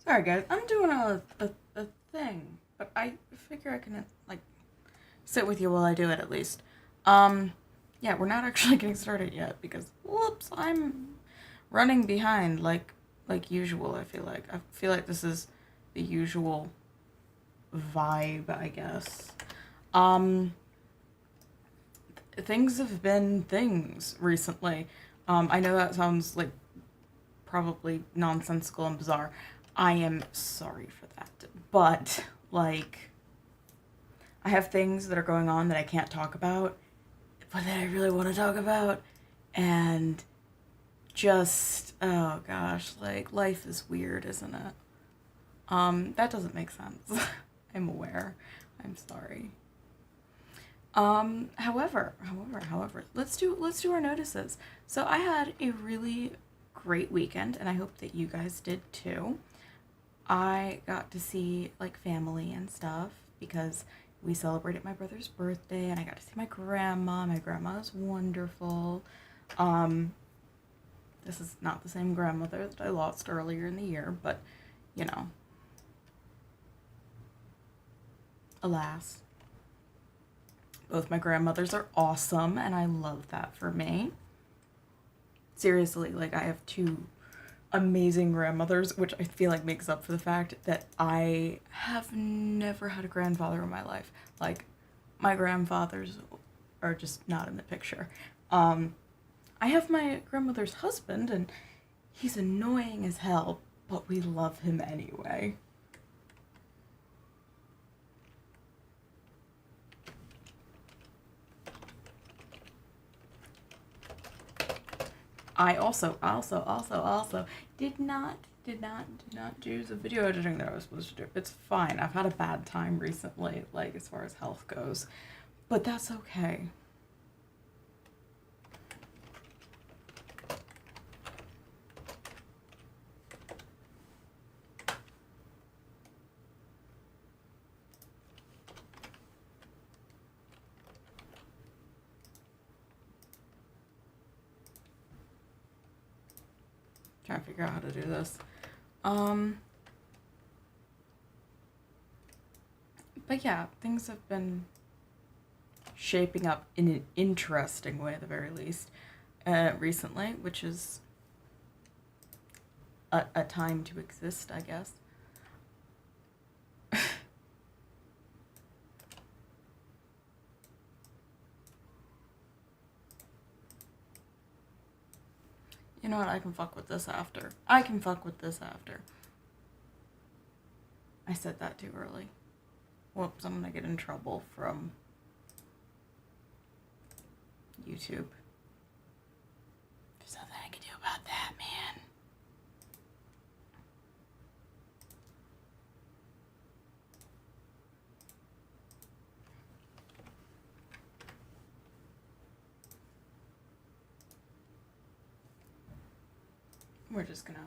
Sorry guys, I'm doing a thing, but I figure I can like sit with you while I do it at least. Yeah, we're not actually getting started yet because whoops, I'm running behind like usual. I feel like this is the usual vibe, I guess. Um, Things have been things recently. I know that sounds like probably nonsensical and bizarre. I am sorry for that. But, like, I have things that are going on that I can't talk about, but that I really want to talk about. And just, oh gosh, like, life is weird, isn't it? That doesn't make sense. I'm aware. I'm sorry. However, let's do our notices. So I had a really great weekend, and I hope that you guys did too. I got to see like family and stuff because we celebrated my brother's birthday, and I got to see my grandma. My grandma is wonderful. Um, this is not the same grandmother that I lost earlier in the year, but you know, alas. Both my grandmothers are awesome, and I love that for me. Seriously, like, I have two amazing grandmothers, which I feel like makes up for the fact that I have never had a grandfather in my life. Like, my grandfathers are just not in the picture. I have my grandmother's husband, and he's annoying as hell, but we love him anyway. I also did not do the video editing that I was supposed to do. It's fine. I've had a bad time recently, like as far as health goes, but that's okay. Trying to figure out how to do this. Um, but yeah, things have been shaping up in an interesting way, at the very least, recently, which is a time to exist, I guess. You know what? I can fuck with this after. I can fuck with this after. I said that too early. Whoops, I'm gonna get in trouble from YouTube. There's nothing I can do about that, man. We're just gonna.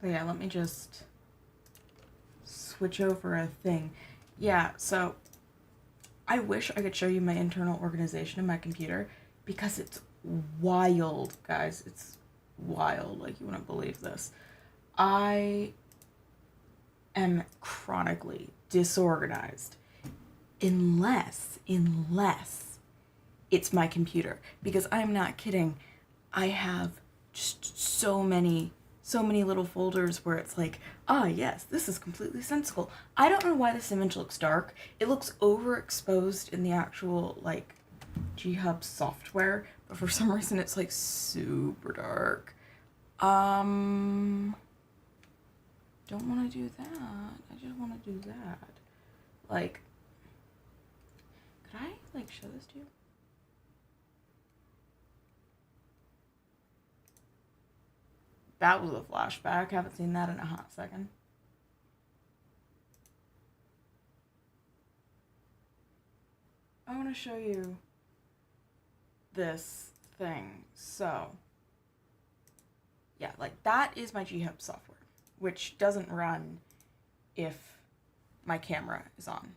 But yeah, let me just switch over a thing. Yeah, so I wish I could show you my internal organization in my computer because it's wild, guys. It's wild. Like, you wouldn't believe this. I am chronically disorganized unless it's my computer, because I'm not kidding. I have just so many little folders where it's like, ah, yes, this is completely sensible. I don't know why this image looks dark. It looks overexposed in the actual, like, G-Hub software, but for some reason it's, like, super dark. Don't want to do that. I just want to do that. Like, could I, like, show this to you? that was a flashback. Haven't seen that in a hot second. I want to show you this thing. So, yeah, like that is my GHub software, which doesn't run if my camera is on.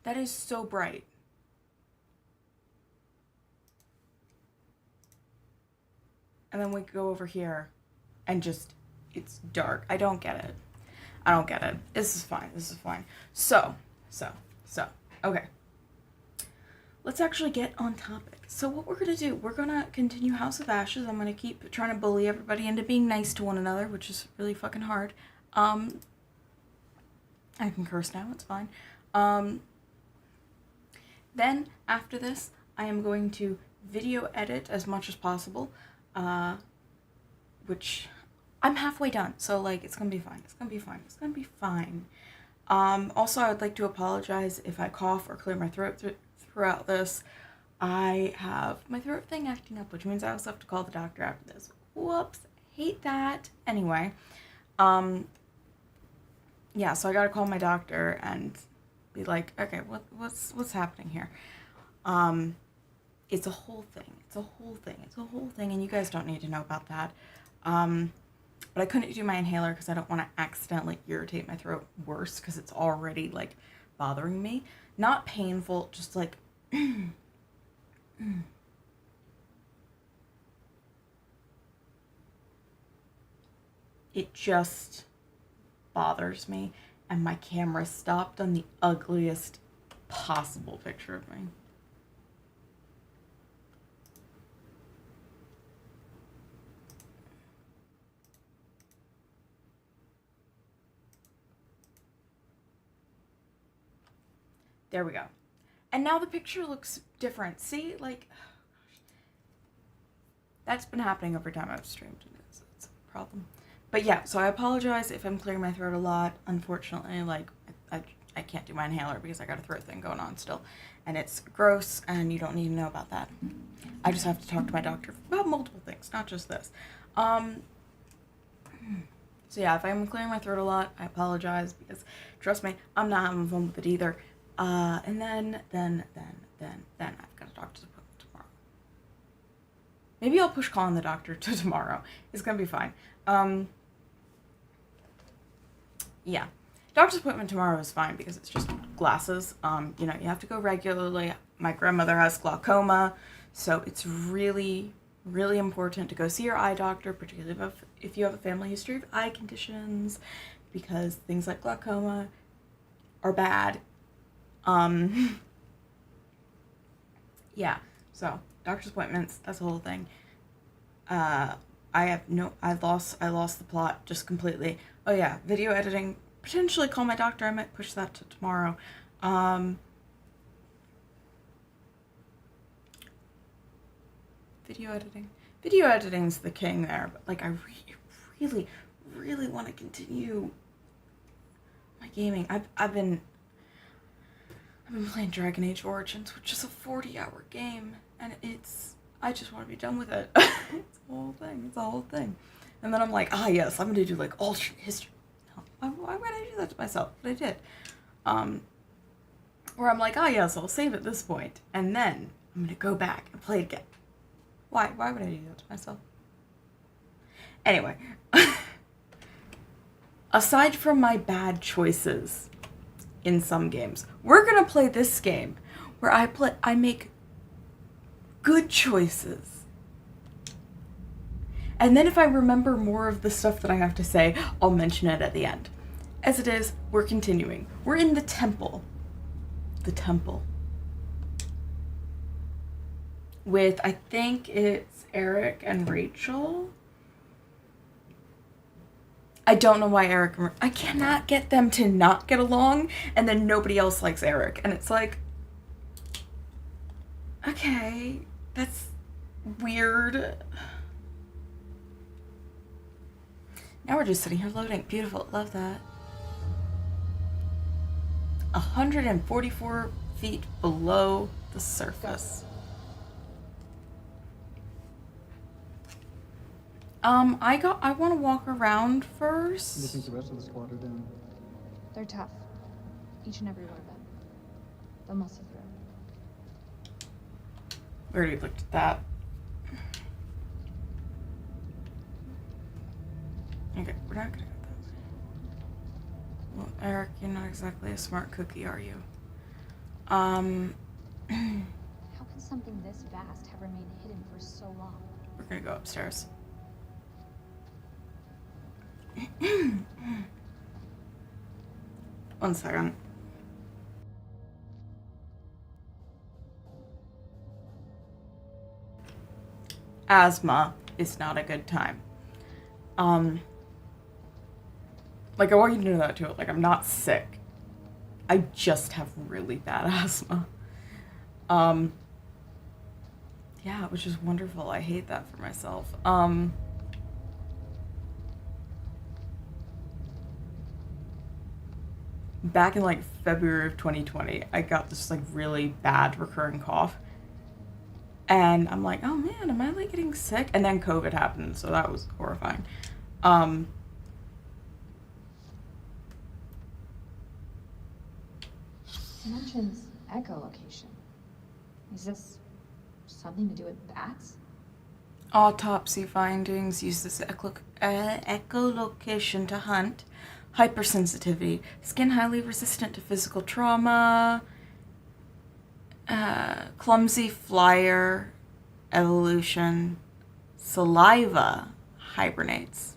That is so bright. And then we go over here and just, it's dark. I don't get it. I don't get it. This is fine. This is fine. So, okay. Let's actually get on topic. So what we're going to do, we're going to continue House of Ashes. I'm going to keep trying to bully everybody into being nice to one another, which is really fucking hard. I can curse now. It's fine. Then, after this, I am going to video edit as much as possible, which I'm halfway done, so, like, it's gonna be fine. It's gonna be fine. It's gonna be fine. Also, I would like to apologize if I cough or clear my throat throughout this. I have my throat thing acting up, which means I also have to call the doctor after this. Whoops. Hate that. Anyway, yeah, so I gotta call my doctor and be like, okay, what's happening here? It's a whole thing. It's a whole thing, and you guys don't need to know about that. But I couldn't do my inhaler because I don't want to accidentally irritate my throat worse because it's already, like, bothering me. Not painful, just like, it just bothers me, and my camera stopped on the ugliest possible picture of me. There we go. And now the picture looks different. See, like, oh gosh. That's been happening every time I've streamed, and it's a problem. But yeah, so I apologize if I'm clearing my throat a lot. Unfortunately, like, I can't do my inhaler because I got a throat thing going on still. And it's gross, and you don't need to know about that. I just have to talk to my doctor about multiple things, not just this. So yeah, if I'm clearing my throat a lot, I apologize because, trust me, I'm not having fun with it either. And then I've got a doctor's appointment tomorrow. Maybe I'll push calling the doctor to tomorrow. It's gonna be fine. Yeah. Doctor's appointment tomorrow is fine because it's just glasses. You know, you have to go regularly. My grandmother has glaucoma, so it's really, really important to go see your eye doctor, particularly if you have a family history of eye conditions, because things like glaucoma are bad. Yeah, so doctor's appointments, that's the whole thing. I lost the plot just completely. Oh yeah, video editing, potentially call my doctor. I might push that to tomorrow. Video editing's the king there, but like I really want to continue my gaming. I've been playing Dragon Age Origins, which is a 40-hour game, and I just want to be done with it. It's a whole thing. And then I'm like, yes, I'm gonna do like alternate history. No, why would I do that to myself? But I did. Where I'm like, yes, I'll save at this point, and then I'm gonna go back and play it again. Why would I do that to myself? Anyway, aside from my bad choices in some games, we're gonna play this game where I make good choices. And then if I remember more of the stuff that I have to say, I'll mention it at the end. As it is, we're continuing. We're in the temple. The temple. With, I think it's Eric and Rachel. I don't know why Eric and I cannot get them to not get along, and then nobody else likes Eric. And it's like, okay, that's weird. Now we're just sitting here loading. Beautiful. Love that. 144 feet below the surface. I want to walk around You first. think the rest of the squad are down? They're tough. Each and every one of them. They'll muscle through. We already looked at that. Okay, we're not gonna get that. Well, Eric, you're not exactly a smart cookie, are you? How can something this vast have remained hidden for so long? We're gonna go upstairs. One second. Asthma is not a good time. Like, I want you to know that too. Like, I'm not sick. I just have really bad asthma. Yeah, which is wonderful. I hate that for myself. Back in like February of 2020, I got this like really bad recurring cough. And I'm like, oh man, am I like getting sick? And then COVID happened, so that was horrifying. It mentions echolocation. Is this something to do with bats? Autopsy findings use this echolocation to hunt. Hypersensitivity. Skin highly resistant to physical trauma. Clumsy flyer. Evolution. Saliva hibernates.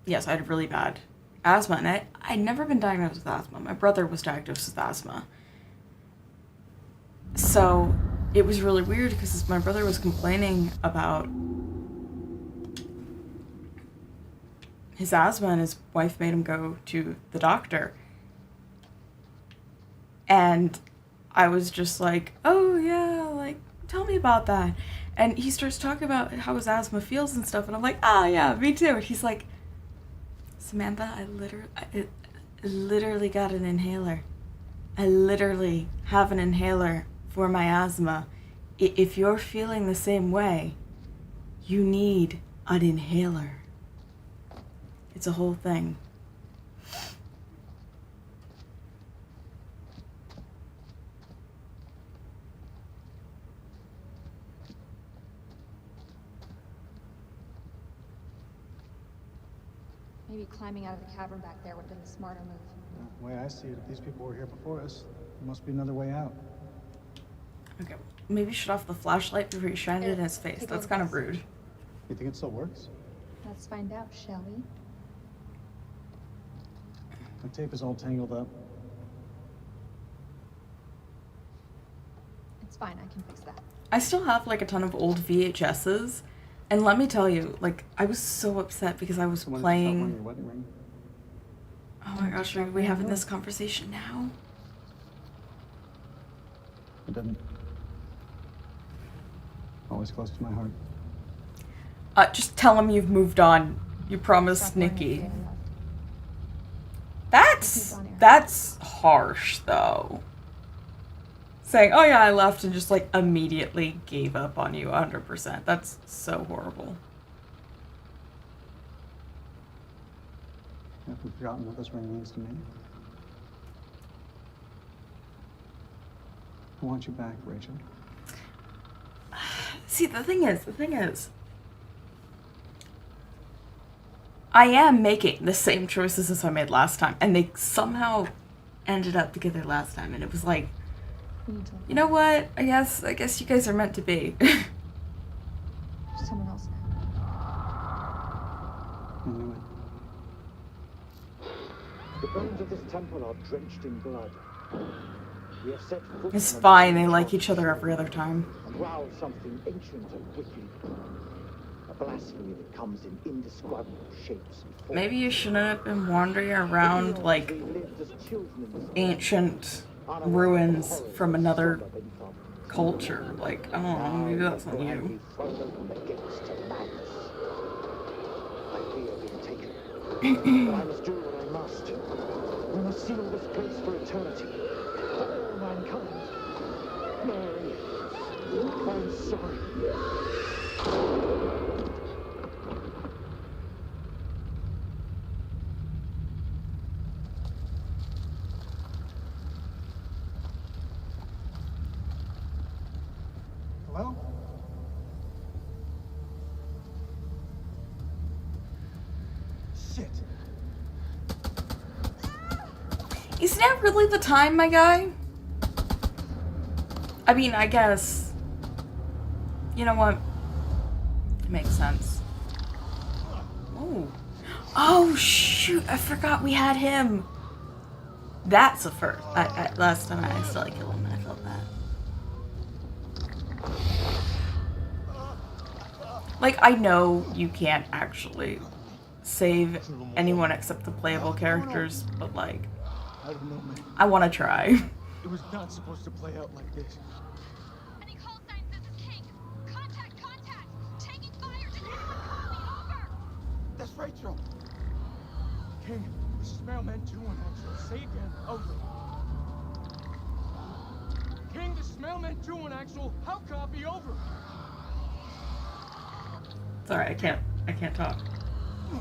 Yes, I had really bad asthma, and I'd never been diagnosed with asthma. My brother was diagnosed with asthma. So it was really weird because my brother was complaining about his asthma, and his wife made him go to the doctor. And I was just like, oh yeah, like, tell me about that. And he starts talking about how his asthma feels and stuff, and I'm like, ah, yeah, me too. And he's like, Samantha, I literally got an inhaler. I literally have an inhaler for my asthma. If you're feeling the same way, you need an inhaler. It's a whole thing. Maybe climbing out of the cavern back there would have been the smarter move. The way I see it, if these people were here before us, there must be another way out. Okay, maybe shut off the flashlight before you shine it in his face. Take a That's look kind at of this. rude. You think it still works? Let's find out, shall we? The tape is all tangled up. It's fine, I can fix that. I still have like a ton of old VHSs, and let me tell you, like, I was so upset because I was So when did you stop wearing playing. your wedding ring? Oh my gosh, are we having this conversation now? It didn't. Always close to my heart. Just tell him you've moved on. You promised Stop wearing it Nikki. the day I left. That's harsh though. Saying, oh yeah, I left, and just like immediately gave up on you 100%. That's so horrible. Have you forgotten what this ring means to me? I want you back, Rachel. See, the thing is, I am making the same choices as I made last time, and they somehow ended up together last time, and it was like, We need to look you know what? I guess you guys are meant to be. for someone else now. I knew it. The bones of this temple are drenched in blood. We have set foot It's on a fine, they like each other every other time. and growled something ancient and wicked. A blasphemy that comes in indescribable shapes and forms. Maybe you shouldn't have been wandering around like We lived as children in this ancient ruins from another culture. Like, I don't know, maybe that's on you. We've thrown open the gates to madness. I fear being taken. But I must do what I must. We must seal this place for eternity. For all mankind. Mary, I'm sorry. Hello? Shit. Isn't that really the time, my guy? I mean, I guess. You know what? It makes sense. Oh. Oh, shoot. I forgot we had him. That's a first. Last time I accidentally killed him, I felt that. Like, I know you can't actually save anyone except the playable characters, but like, I don't know, man. I want to try. It was not supposed to play out like this. Any call signs, this is King. Contact, contact. Taking fire. Does anyone copy? Over. That's Rachel. King, this is Mailman 2-1 actual. Say again. Over. King, this is Mailman 2-1 actual. How copy? Over. Sorry, I can't talk.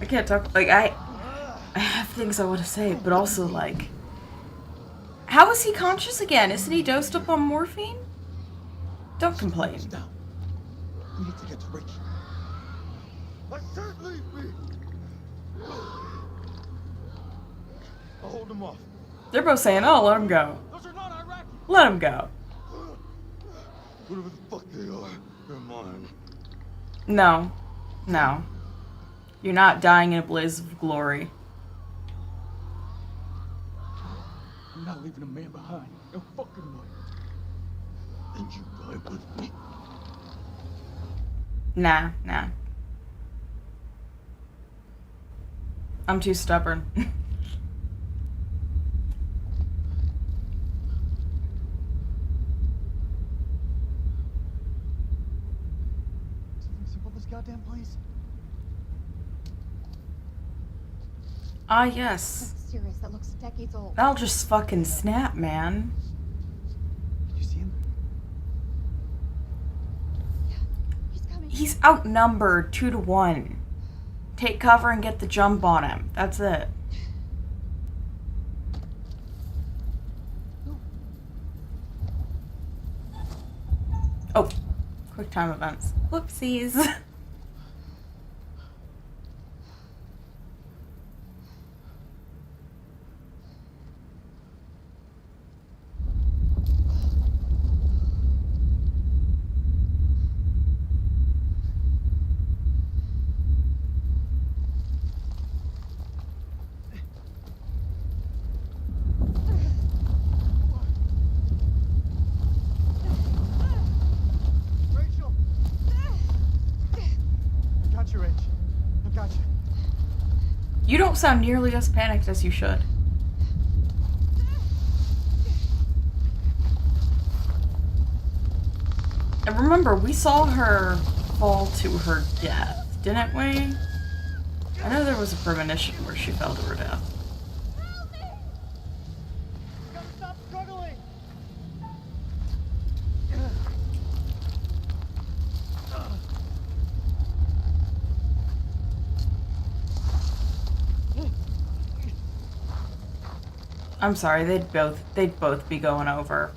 I can't talk. Like, I have things I want to say, but also, like, how is he conscious again? Isn't he dosed up on morphine? Don't complain. Now, we need to get to Rachel. I can't leave me. I'll hold him off. They're both saying, oh, let him go. Those are not Iraqi. Let him go. Whatever the fuck they are, they're mine. No. No. You're not dying in a blaze of glory. I'm not leaving a man behind. No fucking way. And you die with me. Nah. I'm too stubborn. Simple this goddamn place. Ah, yes. That's serious. That looks decades old. That'll just fucking snap, man. Did you see him? He's coming. He's outnumbered 2-1. Take cover and get the jump on him. That's it. Oh, quick time events. Whoopsies. Rachel! I got you, Rach. I got you. You don't sound nearly as panicked as you should. And remember, we saw her fall to her death, didn't we? I know there was a premonition where she fell to her death. Help me! Gotta stop struggling! I'm sorry, they'd both be going over.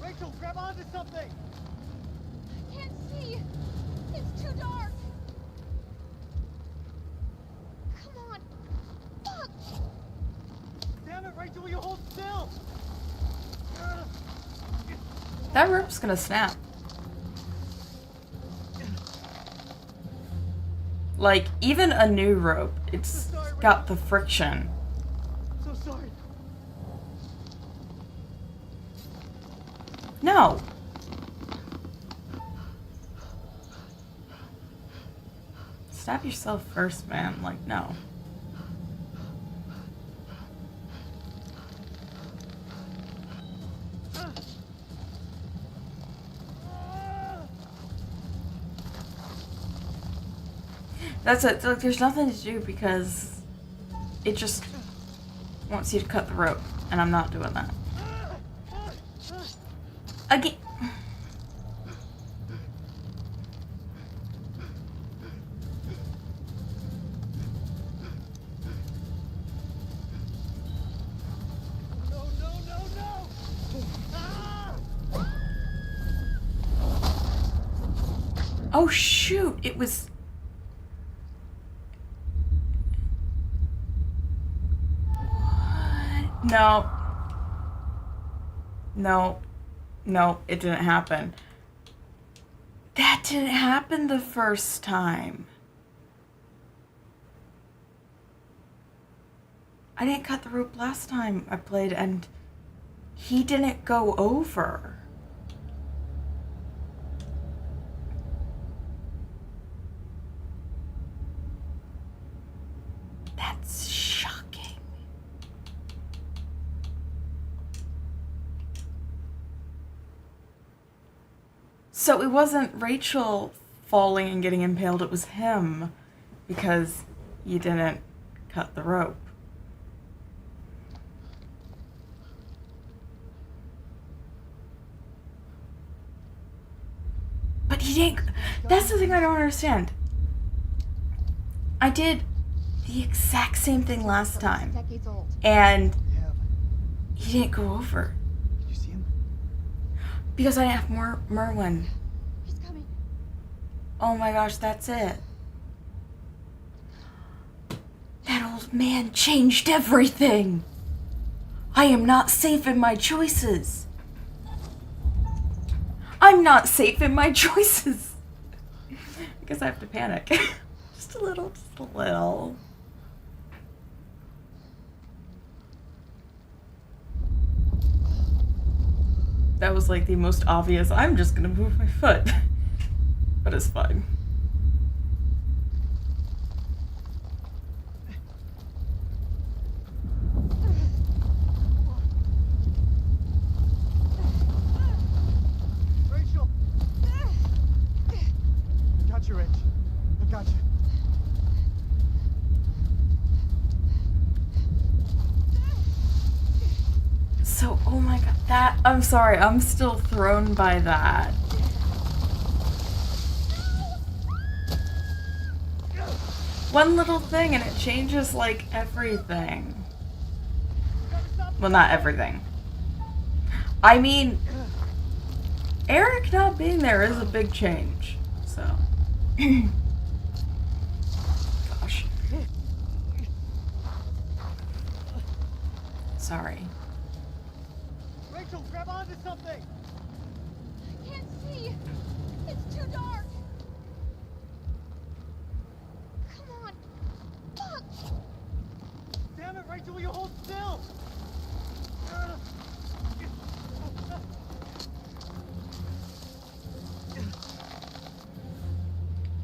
Rachel, grab onto something! I can't see. It's too dark. Come on. Fuck. Damn it, Rachel, will you hold still? That rope's gonna snap. Like, even a new rope, it's got the friction. So sorry. No. Stab yourself first, man. Like, no. That's it. Like, there's nothing to do because it just wants you to cut the rope, and I'm not doing that. Again. Oh shoot, it was... What? No. No. No, it didn't happen. That didn't happen the first time. I didn't cut the rope last time I played, and he didn't go over. That's shocking. So it wasn't Rachel falling and getting impaled, it was him because you didn't cut the rope. But he didn't. That's the thing I don't understand. I did the exact same thing last time, Decades old. and Yeah, but he didn't go over did you see him? because I didn't have more Merwin. He's coming. Oh my gosh, that's it. That old man changed everything. I am not safe in my choices. I'm not safe in my choices. I guess I have to panic. Just a little, just a little. That was like the most obvious, I'm just gonna move my foot. But it's fine. Rachel! I got you, Rach. I got you. So, oh my god, that, I'm sorry, I'm still thrown by that. One little thing and it changes like everything. Well, not everything. I mean, Eric not being there is a big change, so. Gosh. Sorry. Rachel, grab onto something! I can't see. It's too dark. Come on. Fuck. Damn it, Rachel, will you hold still?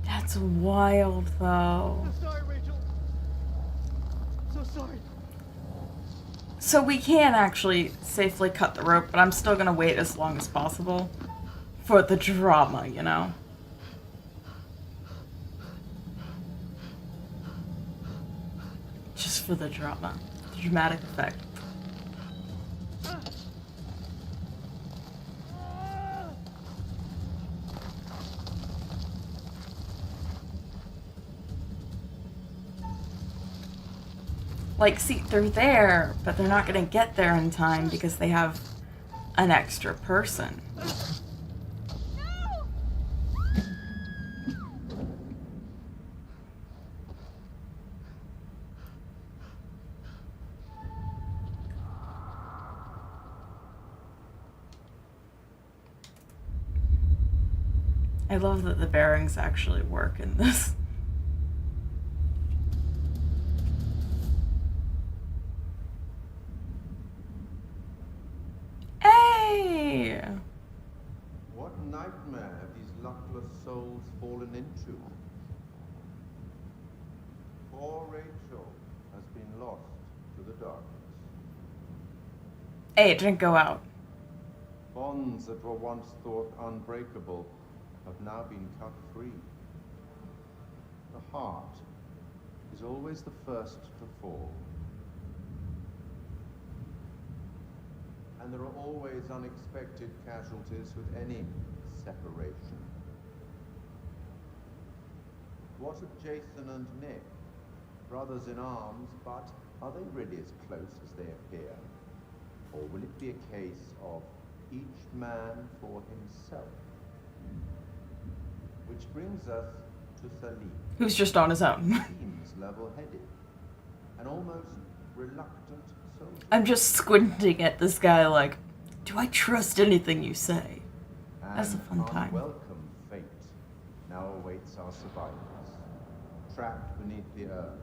That's wild, though. So sorry, Rachel. So sorry. So we can actually safely cut the rope, but I'm still gonna wait as long as possible for the drama, you know? Just for the drama. The dramatic effect. Like, see, they're there, but they're not gonna get there in time because they have an extra person. I love that the bearings actually work in this. Hey! What nightmare have these luckless souls fallen into? Poor Rachel has been lost to the darkness. Hey, it didn't go out. Bonds that were once thought unbreakable have now been cut free. The heart is always the first to fall. And there are always unexpected casualties with any separation. What of Jason and Nick? Brothers in arms, but are they really as close as they appear? Or will it be a case of each man for himself? Which brings us to Salim. Who's just on his own. Seems level-headed. An almost reluctant soldier. I'm just squinting at this guy like, do I trust anything you say? That's a fun time. An unwelcome fate now awaits our survivors. Trapped beneath the earth,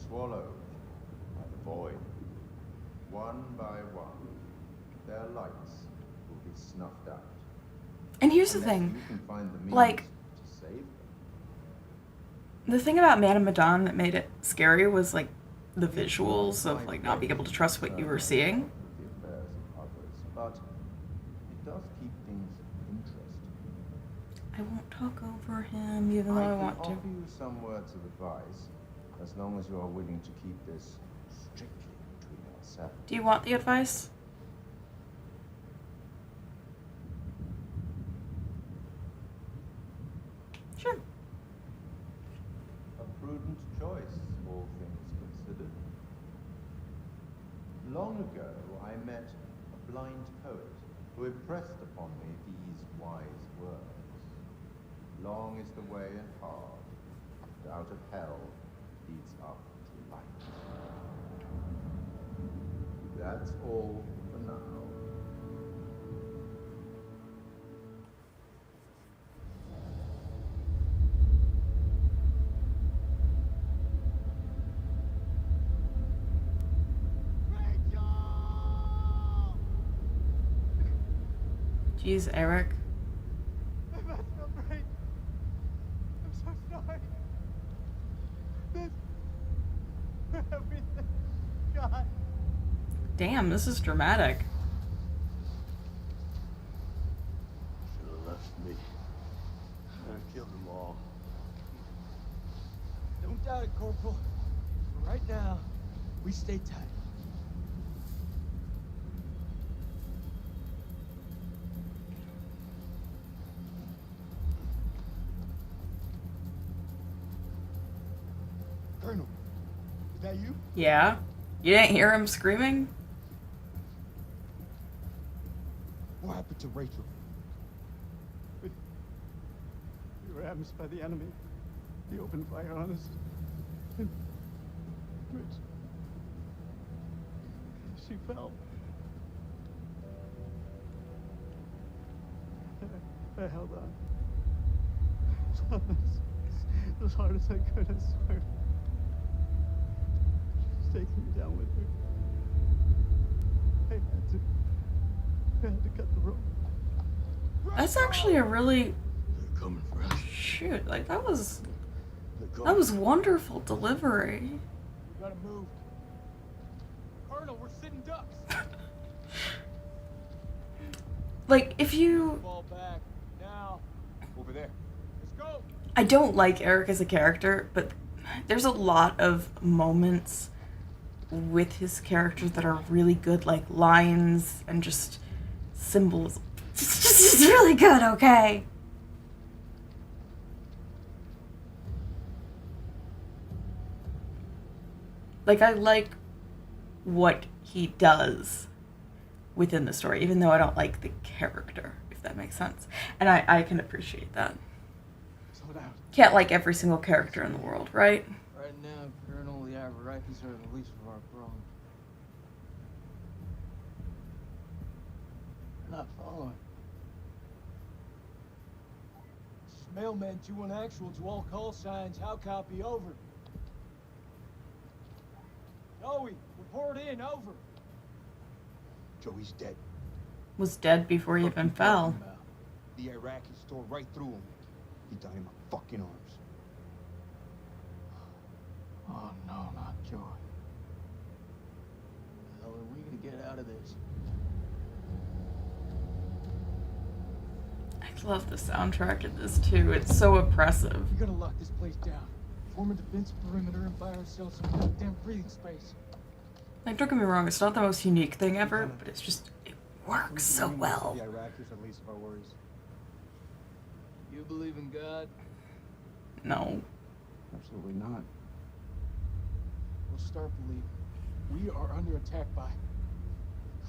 swallowed by the void. One by one, their lights will be snuffed out. And here's the Unless thing, you can find the means like, to save them. the thing about Man of Medan that made it scary was like the visuals of like not being able to trust what you were seeing. The affairs of others, but it does keep things interesting. I won't talk over him even though I can want to. offer you some words of advice, as long as you are willing to keep this strictly between ourselves. Do you want the advice? Sure. A prudent choice, all things considered. Long ago, I met a blind poet who impressed upon me these wise words. Long is the way and hard, and out of hell leads up to light. That's all for now. Jeez, Eric. I messed up, right? I'm so sorry. This... everything... God. Damn, this is dramatic. Should have left me. I killed them all. Don't doubt it, Corporal. For right now, we stay tight. Colonel, is that you? Yeah? You didn't hear him screaming? What happened to Rachel? We were ambushed by the enemy. He opened fire on us. And she fell. I held on. As hard as I could, I swear. She was taking me down with her. I had to cut the rope. That's actually a really They're coming for us. shoot, like that was They're wonderful delivery. We gotta move. Colonel, we're sitting ducks. Like if you Fall back now. Over there. Let's go. I don't like Eric as a character, but there's a lot of moments with his character that are really good, like lines and just symbols. It's really good, okay? Like, I like what he does within the story, even though I don't like the character, if that makes sense. And I can appreciate that. Slow down. Can't like every single character in the world, right? Right now, Colonel, the Iraqis are the least of our problems. They're not following. Mailman 2-1 actual to all call signs. How copy? Over. Joey, report in. Over. Joey's dead. Was dead before he even fell. The Iraqis tore right through him. He died in my fucking arms. Oh, no, not Joey. How are we gonna get out of this? I love the soundtrack in this too. It's so oppressive. We gotta lock this place down. Form a defense perimeter and buy ourselves some goddamn breathing space. Like, don't get me wrong, it's not the most unique thing ever, but it's just, it works so well. The Iraqis are least of our worries. You believe in God? No. Absolutely not. We'll start believing. We are under attack by...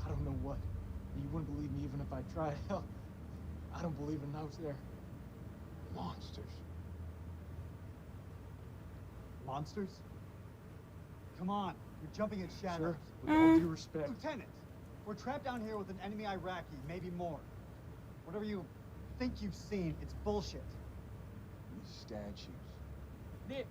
I don't know what. You wouldn't believe me even if I tried. Hell, I don't believe in those there. Monsters. Monsters? Come on, you're jumping at shadows. With all due respect. Lieutenant, we're trapped down here with an enemy Iraqi, maybe more. Whatever you think you've seen, it's bullshit. These statues. Nick,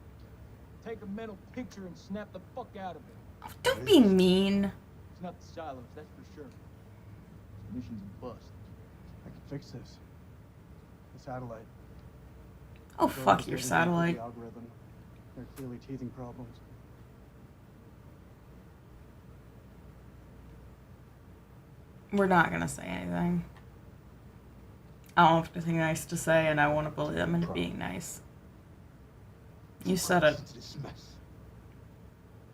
take a mental picture and snap the fuck out of it. Oh, don't be mean. It's not the silos, that's for sure. This mission's a bust. I can fix this. The satellite. Oh, fuck your satellite. The algorithm. They're clearly teething problems. We're not gonna say anything. I don't have anything nice to say, and I want to bully them into being nice. You said it. Into this mess.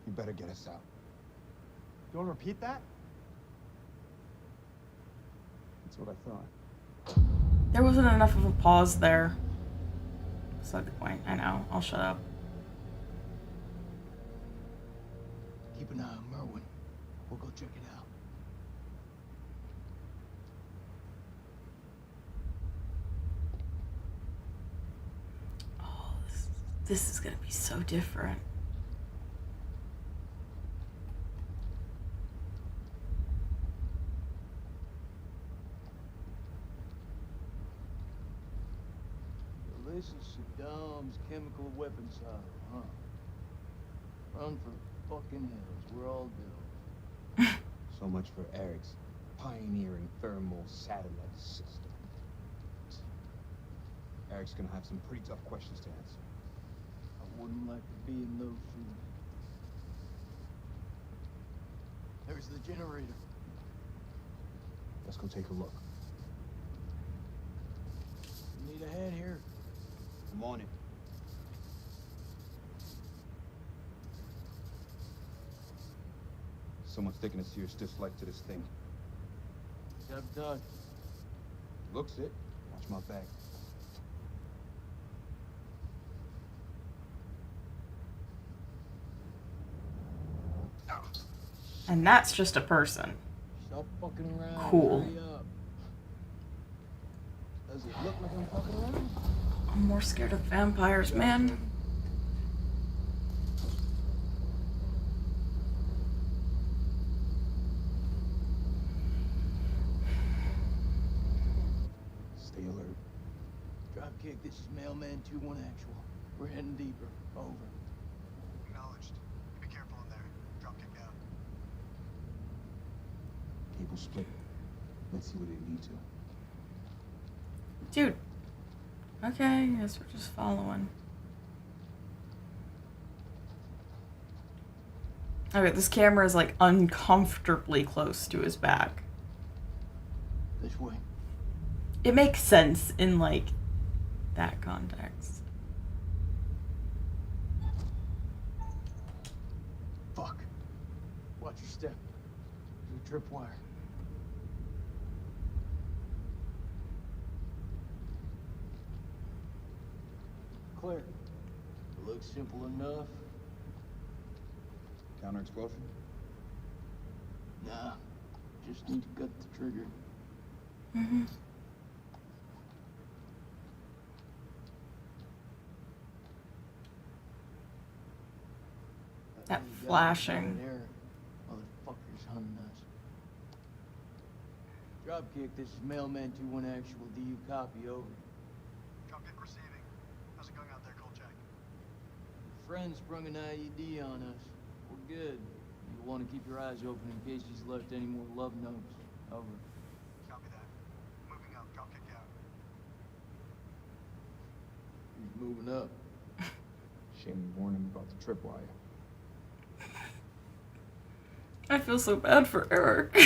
You better get us out. You want to repeat that? That's what I thought. There wasn't enough of a pause there. Beside the point. I know. I'll shut up. Keep an eye on Merwin. We'll go check it out. Oh, this is gonna be so different. So this is Saddam's chemical weapon silo, huh? Run for fucking hills. We're all doomed. So much for Eric's pioneering thermal satellite system. Eric's gonna have some pretty tough questions to answer. I wouldn't like to be in those shoes. There's the generator. Let's go take a look. Need a hand here. I'm on it. Someone's taking a serious dislike to this thing. Sabotage. Looks it. Watch my back. And that's just a person. Stop fucking around. Cool. Hurry up. Does it look like I'm fucking around? I'm more scared of vampires, man. Stay alert. Dropkick, this is Mailman 2-1 actual. We're heading deeper. Over. Acknowledged. Be careful in there. Dropkick out. Cable split. Let's see what they lead to. Dude. Okay, I guess we're just following. Okay, this camera is like uncomfortably close to his back. This way. It makes sense in like that context. Fuck. Watch your step. There's a tripwire. Clear. It looks simple enough. Counter explosion? Nah. Just need to cut the trigger. Mm-hmm. That You got flashing. it there. Motherfuckers hunting us. Dropkick, this is Mailman 2-1 actual. Do you copy? Over. Dropkick receiving. How's it going out there, Kolchak? Friend sprung an IED on us. We're good. You'll want to keep your eyes open in case he's left any more love notes. Over. Copy that. Moving up. Dropkick out. He's moving up. Shame we warned him about the tripwire. I feel so bad for Eric,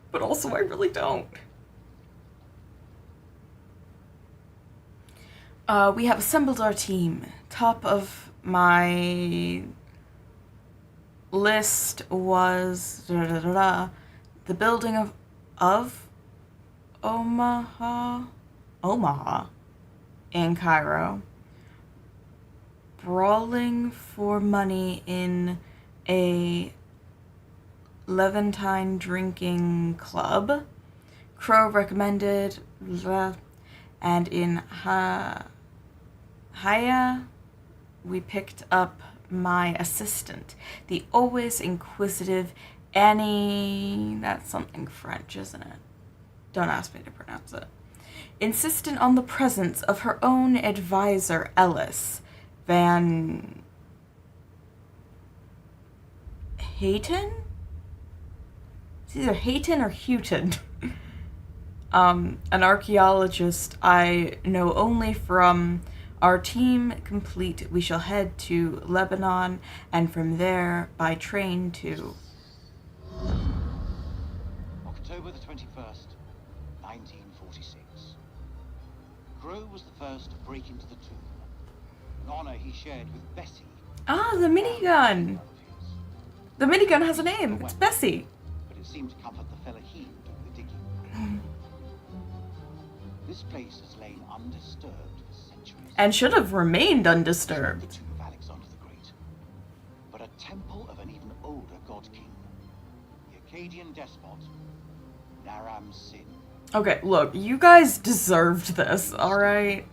but also I really don't. We have assembled our team. Top of my list was the building of Omaha in Cairo. Brawling for money in a Levantine drinking club. Crow recommended, and in Hiya, we picked up my assistant, the always inquisitive Annie. That's something French, isn't it? Don't ask me to pronounce it. Insistent on the presence of her own advisor, Ellis Van Hayton? It's either Hayton or Houghton. An archaeologist I know only from our team complete. We shall head to Lebanon and from there by train to... October the 21st, 1946. Crow was the first to break into the tomb, an honor he shared with Bessie. Ah, the minigun! The minigun has a name. It's Bessie. But it seemed to comfort the fella he doing the digging. This place has lain undisturbed for centuries. And should have remained It's not the undisturbed. tomb of Alexander the Great, but a temple of an even older god king, the Akkadian despot, Naram Sin. Okay, look, you guys deserved this, alright?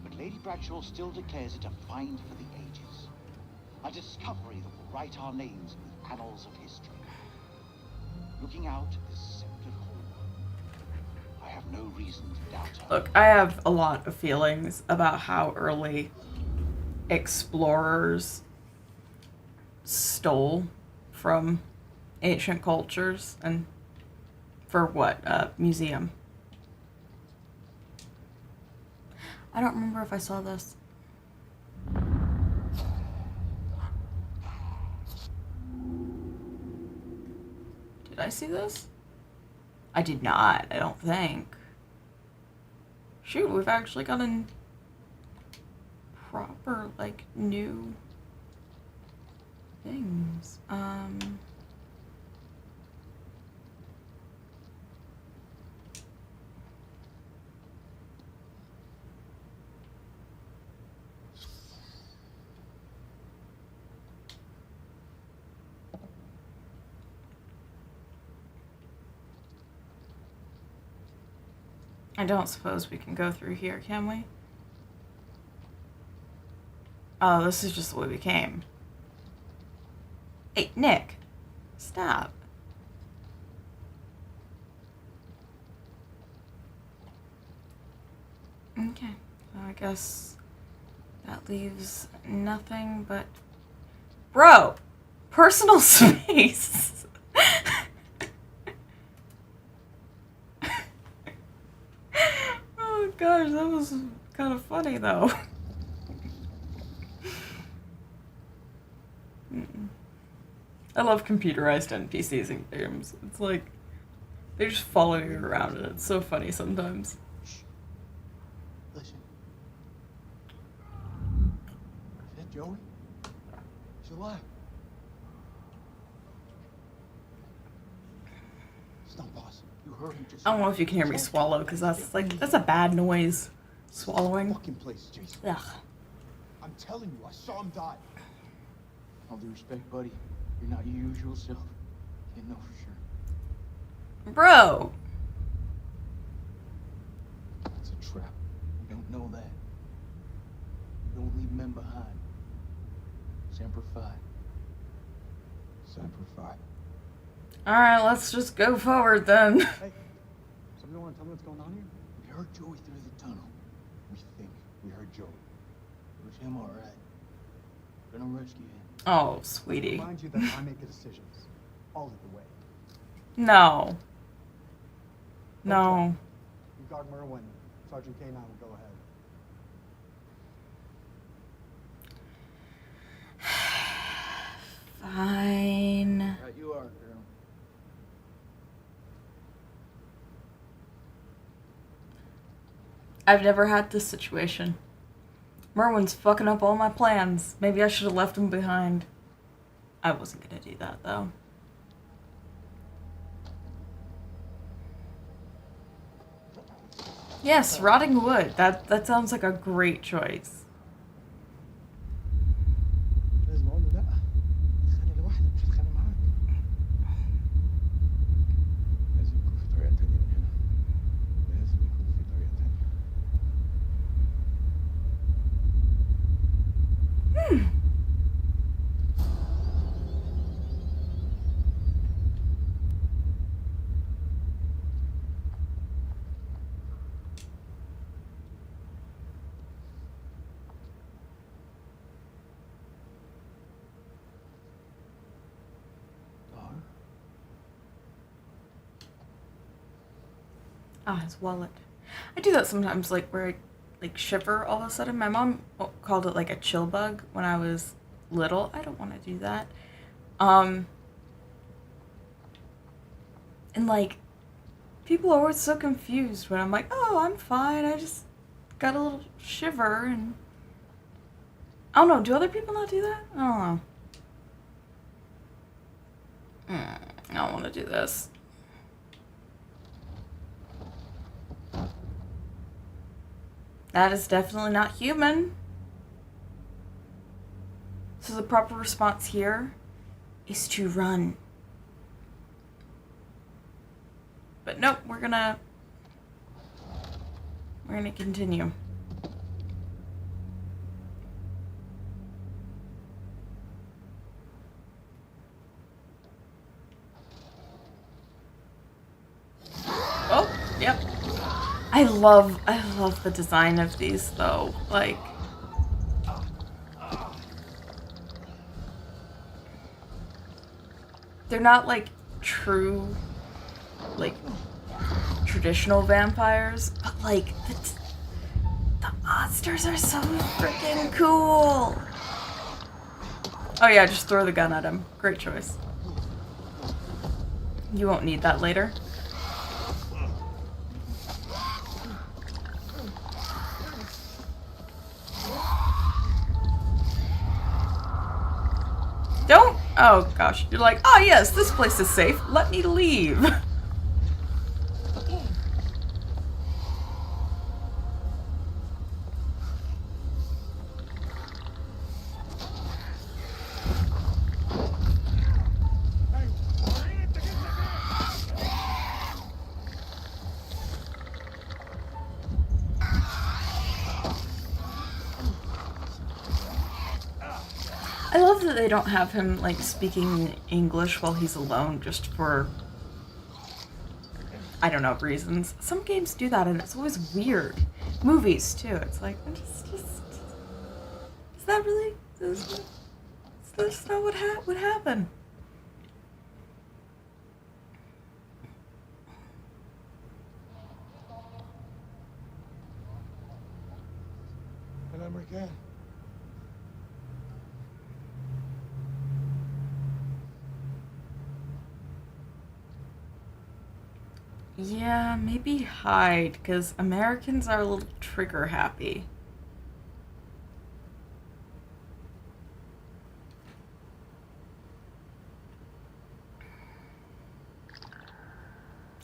But Lady Bradshaw still declares it a find for the ages. A discovery that will write our names in the annals of history. Looking out at this sceptred hall, I have no reason to doubt her. Look, I have a lot of feelings about how early explorers stole from ancient cultures and for what? Museum. I don't remember if I saw this. Did I see this? I did not, I don't think. Shoot, we've actually gotten proper, like, new things. I don't suppose we can go through here, can we? Oh, this is just the way we came. Hey, Nick. Stop. Okay. So I guess that leaves nothing but... Bro! Personal space! Oh gosh, that was kind of funny though. I love computerized NPCs in games. It's like, they just follow you around and it's so funny sometimes. Listen. Is that Joey? She's alive. Stop, boss. You heard him just... I don't know if you can hear me swallow, because that's a bad noise. Swallowing. Fucking place, Jason. Ugh. I'm telling you, I saw him die. All due respect, buddy. You're not your usual self. Can't know for sure. Bro! It's a trap. You don't know that. You don't leave men behind. Semper Fi. Semper Fi. Alright, let's just go forward then. Hey, somebody want to tell me what's going on here? We heard Joey through the tunnel. We think we heard Joey. It was him, all right. Gonna rescue him. Oh, sweetie. Remind you that I make the decisions all of the way. No. No. You guard Merwin. Sergeant K9 will go ahead. Fine. Right, you are, girl. I've never had this situation. Merwin's fucking up all my plans. Maybe I should have left him behind. I wasn't gonna do that, though. Yes, rotting wood. That sounds like a great choice. لازم اقول له لا. خلي لوحدك مش هتخانق معاك. لازم يكون في طريقة تانية من هنا. لازم يكون في طريقة تانية. Ah, his wallet. I do that sometimes, like, where I, like, shiver all of a sudden. My mom called it, like, a chill bug when I was little. I don't want to do that. And, like, people are always so confused when I'm like, oh, I'm fine. I just got a little shiver, and... I don't know. Do other people not do that? I don't know. I don't want to do this. That is definitely not human. So the proper response here is to run. But nope, we're gonna continue. Oh, yep. I love the design of these though. Like, they're not like true, like, traditional vampires, but like the monsters are so freaking cool. Oh yeah, just throw the gun at him. Great choice. You won't need that later. Don't! Oh gosh, you're like, oh yes, this place is safe. Let me leave. I love that they don't have him, like, speaking English while he's alone just for, I don't know, reasons. Some games do that, and it's always weird. Movies, too. It's like, is that really? Is this not what would happen? And I'm again. Yeah, maybe hide, because Americans are a little trigger happy.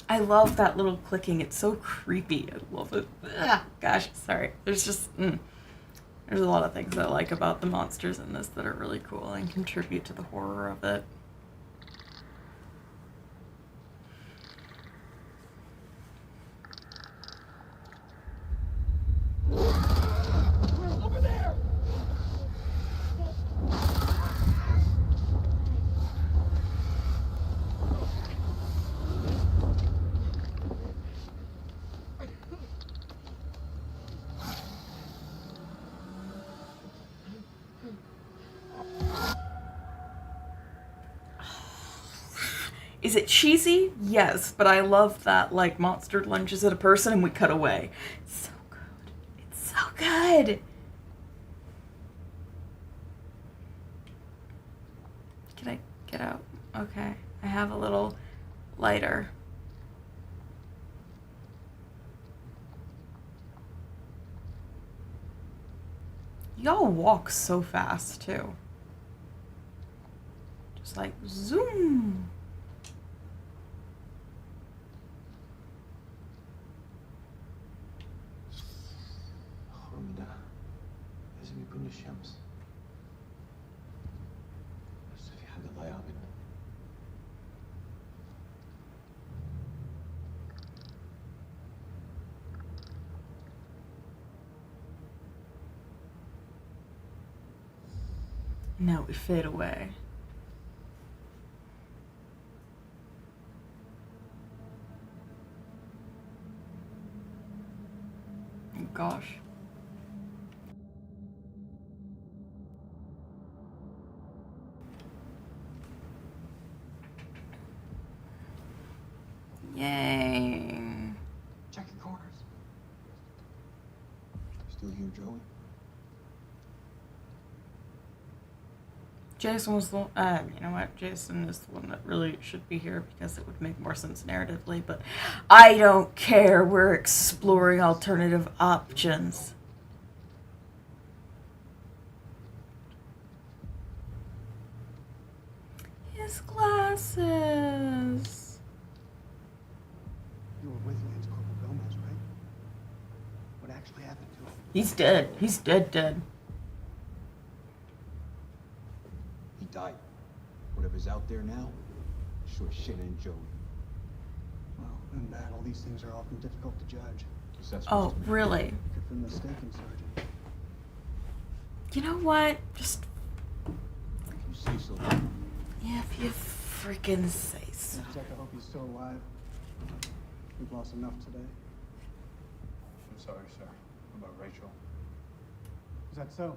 I love that little clicking. It's so creepy. I love it. Ugh, gosh, sorry. There's just... There's a lot of things I like about the monsters in this that are really cool and contribute to the horror of it. Over there! Is it cheesy? Yes, but I love that, like, monster lunges at a person and we cut away. It's so good. It's so good! Can I get out? Okay. I have a little lighter. Y'all walk so fast, too. Just like, zoom! خرمنا لازم يكون الشمس بس في حاجة ضايعة منه. Now we fade away. Oh, gosh. Yay. Joey? Jason was the, you know what? Jason is the one that really should be here because it would make more sense narratively, but I don't care. We're exploring alternative options. His glasses. You were with Lance Corporal Gomez, right? What actually happened to him? He's dead. He's dead. He died. Whatever's out there now, sure shit ain't Joey. Well, in battle, these things are often difficult to judge. Oh, really? Could have been mistaken, Sergeant. You know what? Just You say so. if you freaking say so. Except I hope he's still alive. We've lost enough today. I'm sorry, sir. About Rachel. Is that so?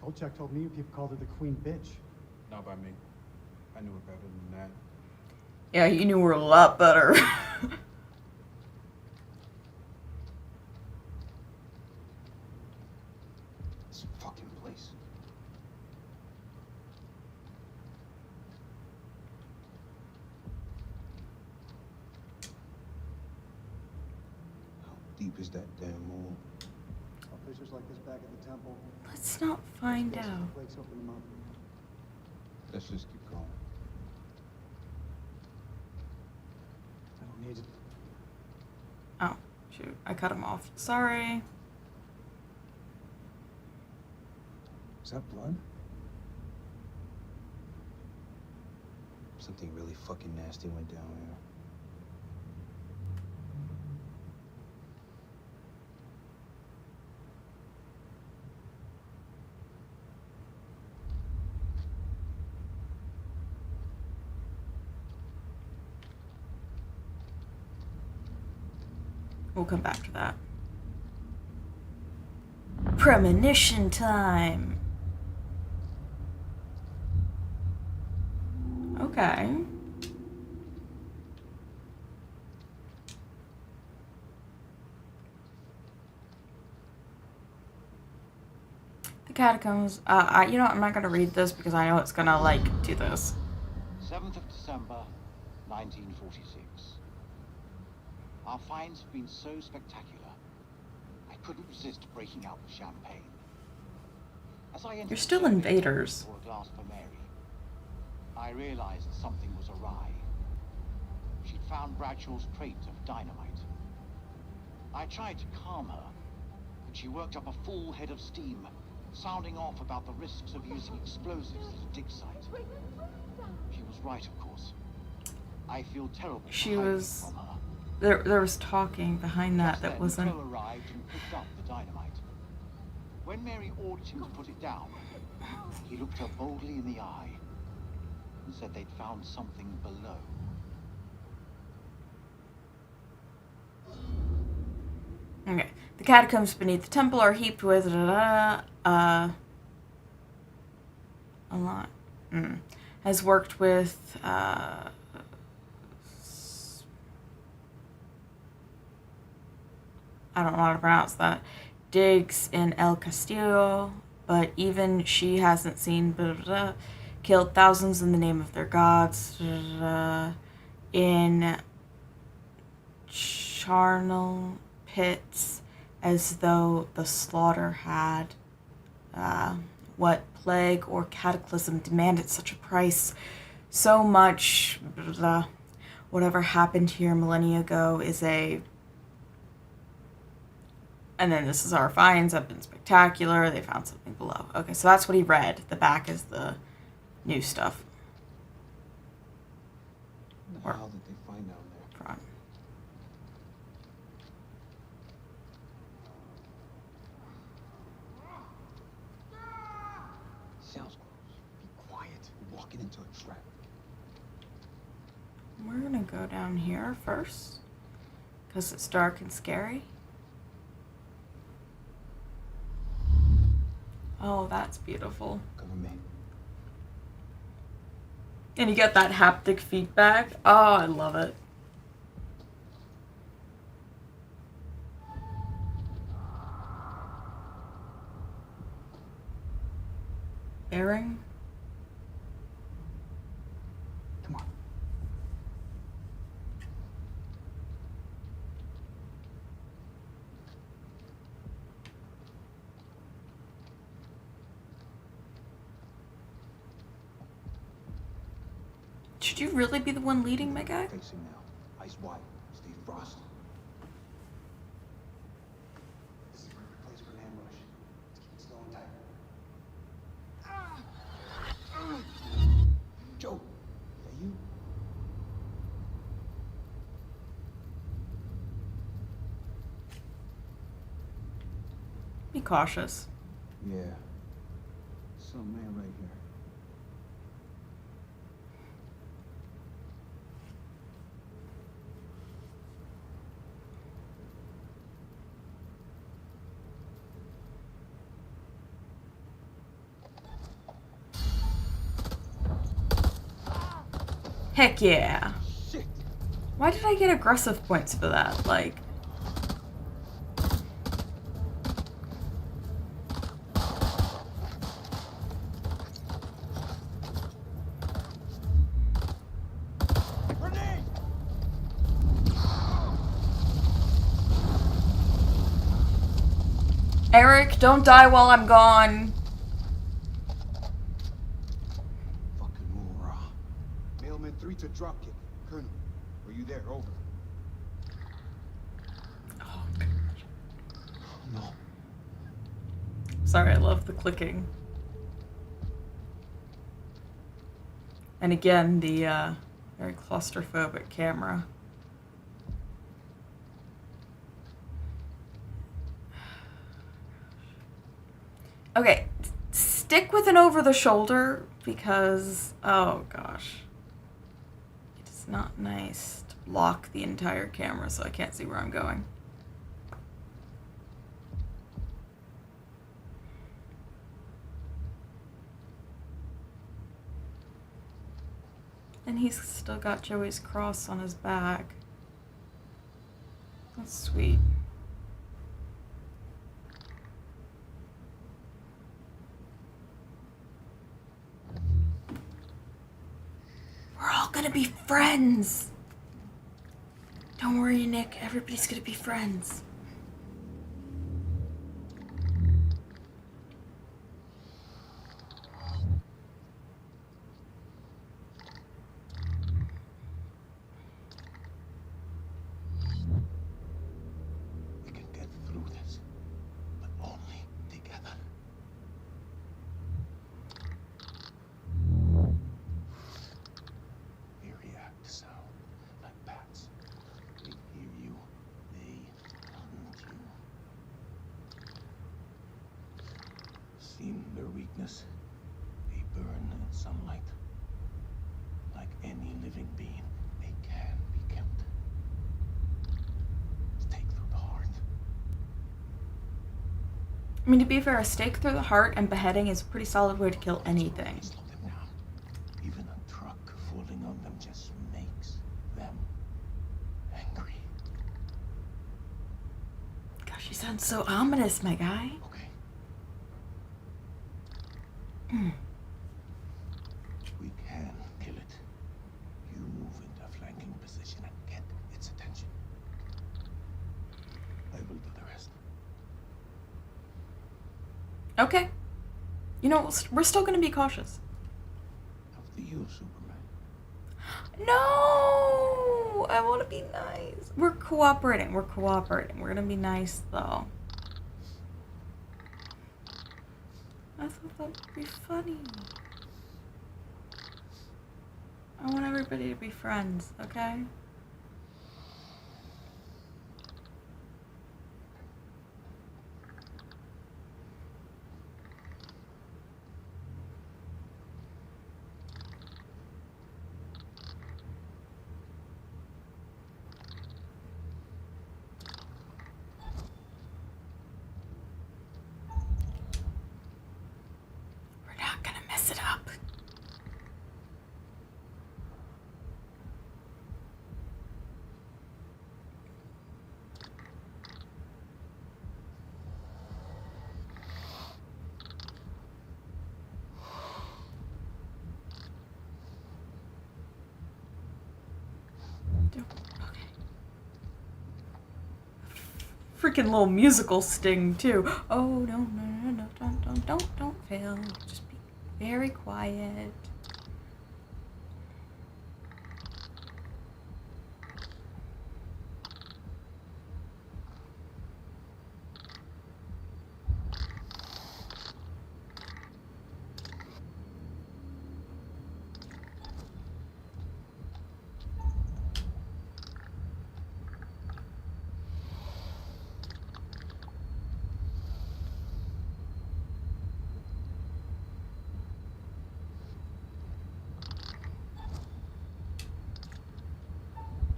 Kolchak told me people called her the Queen Bitch. Not by me. I knew her better than that. Yeah, you knew her a lot better. This fucking place. How deep is that damn hole? Saw pictures like this back at the temple. Let's not find Guess out. the Flakes opened them up. Let's just keep going. I don't need it. Oh, shoot. I cut him off. Sorry. Is that blood? Something really fucking nasty went down here. We'll come back to that. Premonition time. Okay. The catacombs. You know, I'm not gonna read this because I know it's gonna do this. 7th of December, 1946. Our finds have been so spectacular, I couldn't resist breaking out with champagne. As I entered You're still the circus invaders. for a glass for Mary, I realized that something was awry. She'd found Bradshaw's crate of dynamite. I tried to calm her, but she worked up a full head of steam, sounding off about the risks of using explosives at a dig site. She was right, of course. I feel terrible for She hiding was- from her. There was talking behind that Just that then, wasn't. Phil arrived and picked up the dynamite. When Mary ordered him to put it down, he looked her boldly in the eye and said they'd found something below. Okay. The catacombs beneath the temple are heaped with a lot. Has worked with I don't know how to pronounce that. Digs in El Castillo, but even she hasn't seen killed thousands in the name of their gods in charnel pits, as though the slaughter had what plague or cataclysm demanded such a price. So much whatever happened here millennia ago is a. And then this is our finds have been spectacular. They found something below. Okay, so that's what he read. The back is the new stuff. What the hell did they find down there? Front. Sounds close. Be quiet. We're walking into a trap. We're gonna go down here first because it's dark and scary. Oh, that's beautiful. Cover me. And you get that haptic feedback. Oh, I love it. airing. Come on. Should you really be the one leading, my guy? Facing now. Eyes wide. Stay frost. This is a perfect place for an ambush. Let's keep it slow and tight. Joe, is that you? Be cautious. Yeah. Some man right here. Heck yeah. Shit! Why did I get aggressive points for that? Like... Grenade! Eric, don't die while I'm gone. Fucking hoorah. Mailman 3 to dropkick. Colonel, are you there? Over. Oh, No. sorry, I love the clicking. And again, the very claustrophobic camera. Okay, stick with an over the shoulder because, oh gosh. It is not nice to block the entire camera so I can't see where I'm going. And he's still got Joey's cross on his back. That's sweet. We're all gonna be friends. Don't worry, Nick. Everybody's gonna be friends. We can get through this, but only together. They react to sound like bats. They hear you, they hunt you. Seen their weakness? They burn in sunlight. Like any living being, they can be killed. Stake through the heart. I mean, to be fair, a stake through the heart and beheading is a pretty solid way to kill anything. Slow them down. Even a truck falling on them just makes them angry. Gosh, you sound so ominous, my guy. Okay. We can kill it. You move into a flanking position and get its attention. I will do the rest. Okay. You know, we're still gonna be cautious. After you, Superman. No! I want to be nice. We're cooperating. We're cooperating. We're gonna be nice, though. I thought that would be funny. I want everybody to be friends, okay? We're not gonna mess it up. Okay. Freaking little musical sting too. Oh no, don't fail. Just be very quiet.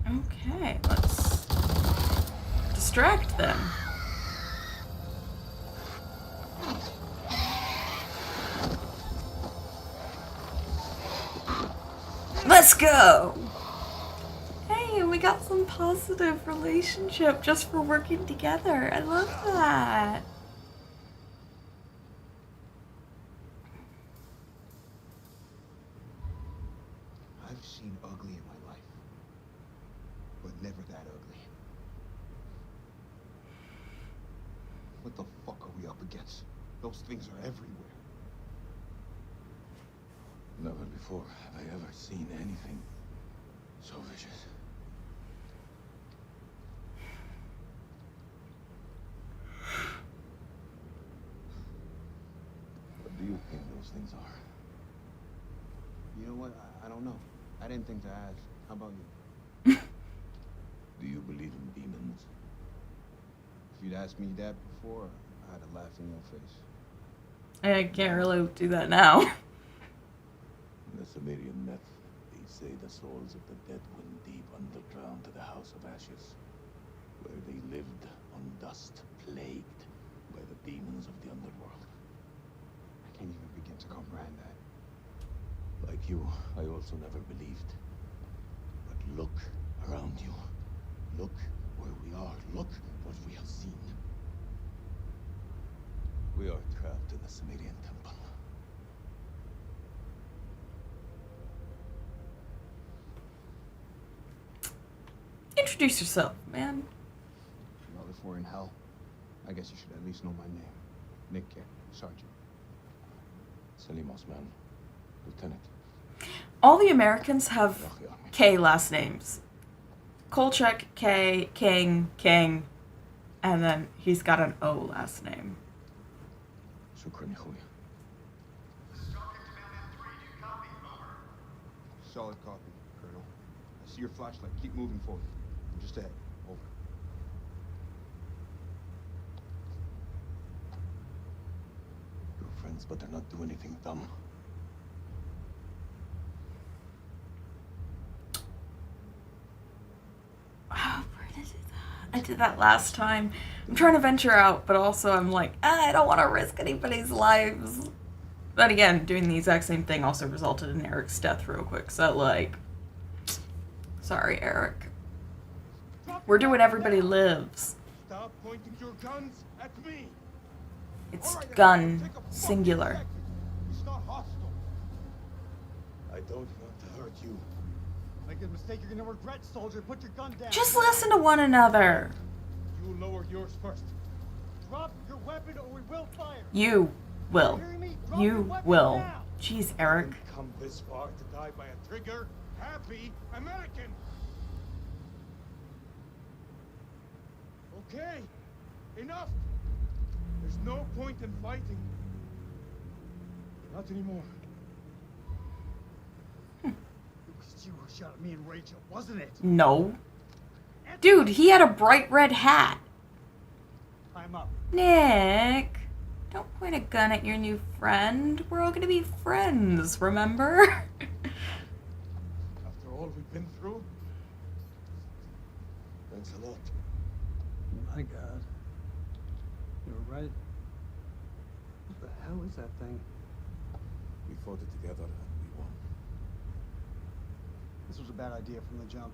Okay, let's distract them. Let's go! Hey, we got some positive relationship just for working together. I love that. I've seen ugly in my life, but never that ugly. What the fuck are we up against? Those things are everywhere. Never before have I ever seen anything so vicious. What do you think those things are? You know what? I don't know. I didn't think to ask. How about you? Do you believe in demons? If you'd asked me that before, I'd have laughed in your face. I can't really do that now. In the Sumerian myth, they say the souls of the dead went deep underground to the House of Ashes, where they lived on dust, plagued by the demons of the underworld. I can't even begin to comprehend that. Like you, I also never believed. But look around you. Look where we are. Look what we have seen. We are trapped in the Sumerian temple. Introduce yourself, man. Well, if we're in hell, I guess you should at least know my name. Nick K. Sergeant. Selimos, man. Lieutenant. All the Americans have K last names. Kolchak, K, King, and then he's got an O last name. Shukran, Julia. Solid copy, Colonel. I see your flashlight. Keep moving forward. I'm just ahead. Over. Your friends better not do anything dumb. Oh, where did I do that? I did that last time. I'm trying to venture out, but also I'm like, I don't want to risk anybody's lives. But again, doing the exact same thing also resulted in Eric's death real quick. So, like, sorry, Eric. We're doing Everybody Lives. Stop pointing your guns at me. It's gun, singular. It's not hostile. I don't want to hurt you. Make a mistake you're gonna regret, soldier. Put your gun down. Just listen to one another. You lower yours first. Drop your weapon or we will fire. You will. Hearing me? Drop your You weapon will. now. Jeez, Eric. Come this far to die by a trigger happy American. Okay, enough. There's no point in fighting. Not anymore. It was you who shot at me and Rachel, wasn't it? No. Dude, he had a bright red hat. I'm up. Nick, don't point a gun at your new friend. We're all gonna be friends, remember? After all we've been through. Thanks a lot. My God. You were right. What the hell is that thing? We fought it together and we won. This was a bad idea from the jump.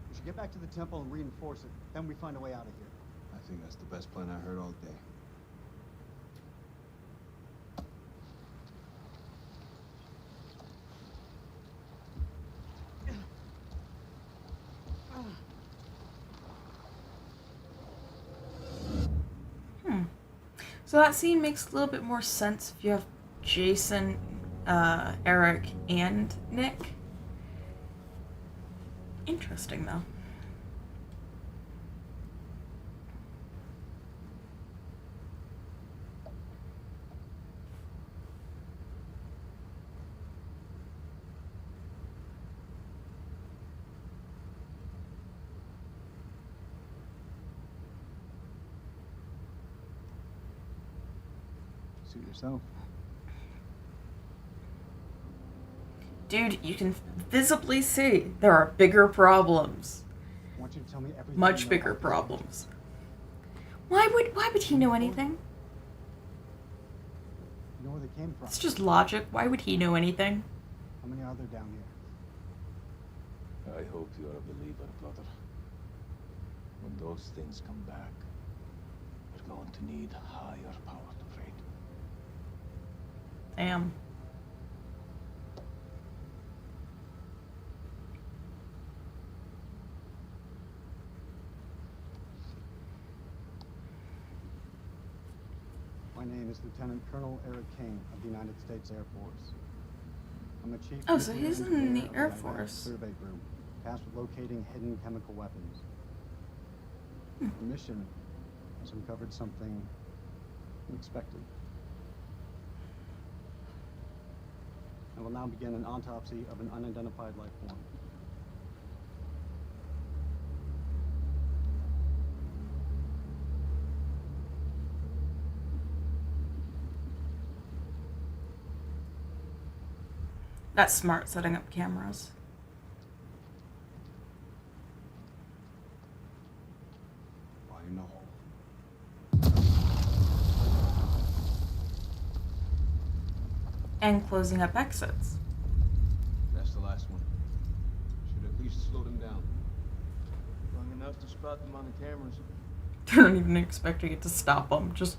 We should get back to the temple and reinforce it. Then we find a way out of here. I think that's the best plan I heard all day. So that scene makes a little bit more sense if you have Jason, Eric, and Nick. Interesting, though. Suit yourself. Dude, you can visibly see there are bigger problems. I want you to tell me everything. Much you know bigger about this problems. Why would he know anything? You know where they came from. It's just logic. Why would he know anything? How many are there down here? I hope you're a believer, brother. When those things come back, we're going to need higher power to fight. Damn. My name is Lieutenant Colonel Eric Kane of the United States Air Force. I'm a chief. Oh, so he's in the engineer of Air Iraq Force. Survey Group, tasked with locating hidden chemical weapons. The mission has uncovered something unexpected. I will now begin an autopsy of an unidentified life form. That's smart, setting up cameras. Fly in the hole. And closing up exits. That's the last one. Should at least slow them down. Long enough to spot them on the cameras. They're not even expecting it to stop them. Just,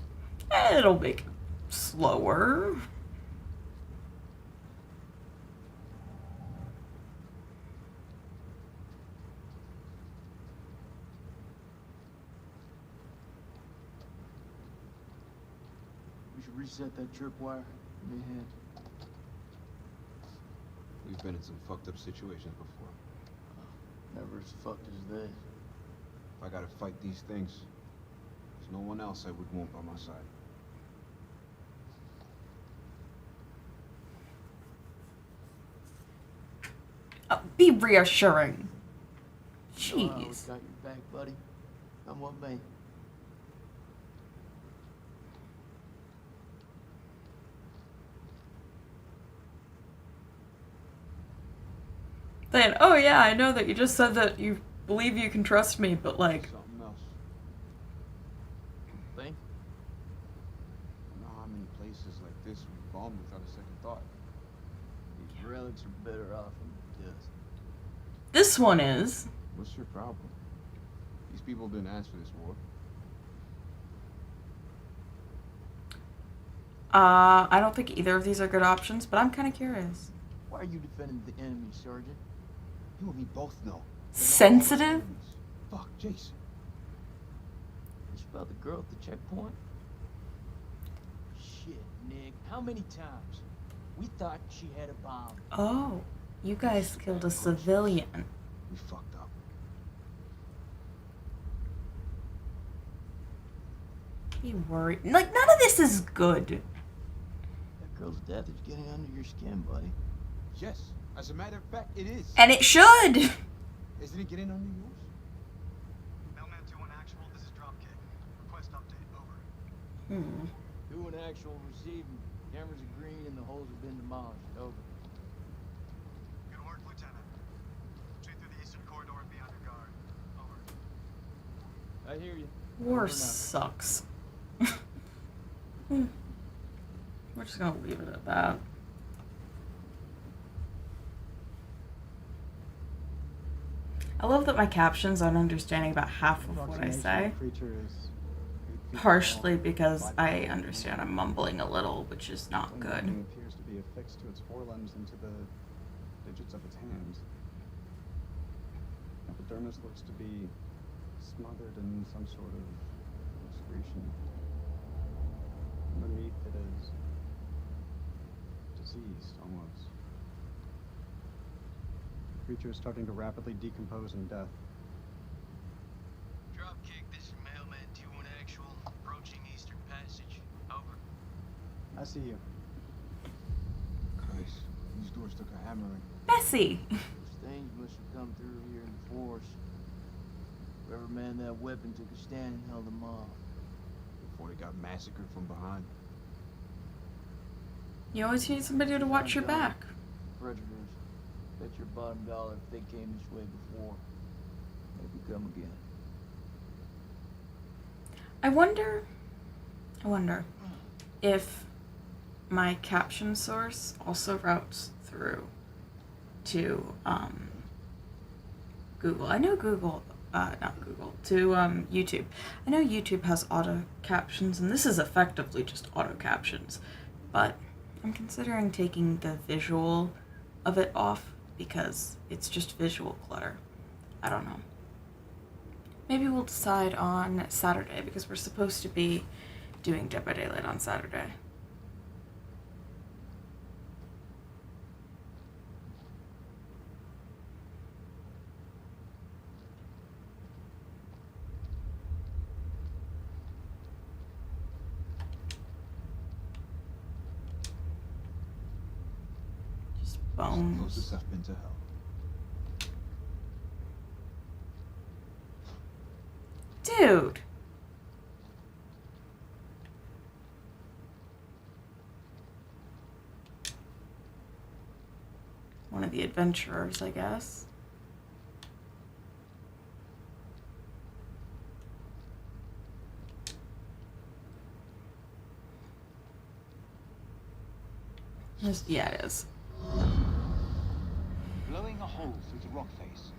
it'll make it slower. We should reset that trip wire in your hand. We've been in some fucked up situations before. Never as fucked as this. If I gotta fight these things, there's no one else I would want by my side. Be reassuring. You know I always Jeez. got your back, buddy. Come with me. Then, oh yeah, I know that you just said that you believe you can trust me, but like, Something else. Think? I don't know how many places like this we've bombed without a second thought. These relics are better off than death. this one is. What's your problem? These people didn't ask for this war. I don't think either of these are good options, but I'm kind of curious. Why are you defending the enemy, Sergeant? You and me both know. Sensitive? Fuck, Jason. Just about the girl at the checkpoint? Shit, Nick. How many times? We thought she had a bomb. Oh, you guys killed a civilian. We fucked up. Be worried. Like, none of this is good. That girl's death is getting under your skin, buddy. Yes, as a matter of fact, it is. And it should. Isn't it getting under yours? Mailman 2-1 actual, this is Dropkick. Request update, over. Doing actual receiving. Cameras are green and the holes have been demolished. Over. Good work, Lieutenant. Retreat through the eastern corridor and be on your guard. Over. I hear you. War Over now. sucks. We're just gonna leave it at that. I love that my captions aren't understanding about half of what I say. Partially because I understand I'm mumbling a little, which is not good. It appears to be affixed to its forelimbs into the digits of its hands. Epidermis looks to be smothered in some sort of excretion. Diseased, almost. The creature is starting to rapidly decompose in death. Dropkick, this is Mailman 2-1 Actual, approaching Eastern Passage. Over. I see you. Christ, these doors took a hammering. Bessie! Those things must have come through here in force. Whoever manned that weapon took a stand and held them off. Before they got massacred from behind. You always need somebody to watch your back. Predators. Bet your bottom dollar if they came this way before. Maybe come again. I wonder if my caption source also routes through to Google. I know Google, not Google, to YouTube. I know YouTube has auto captions, and this is effectively just auto captions, but I'm considering taking the visual of it off because it's just visual clutter. I don't know. Maybe we'll decide on Saturday because we're supposed to be doing Dead by Daylight on Saturday. Just bones. Closest I've been to hell. Dude. One of the adventurers, I guess. Yeah, it is. Blowing a hole through the rock face,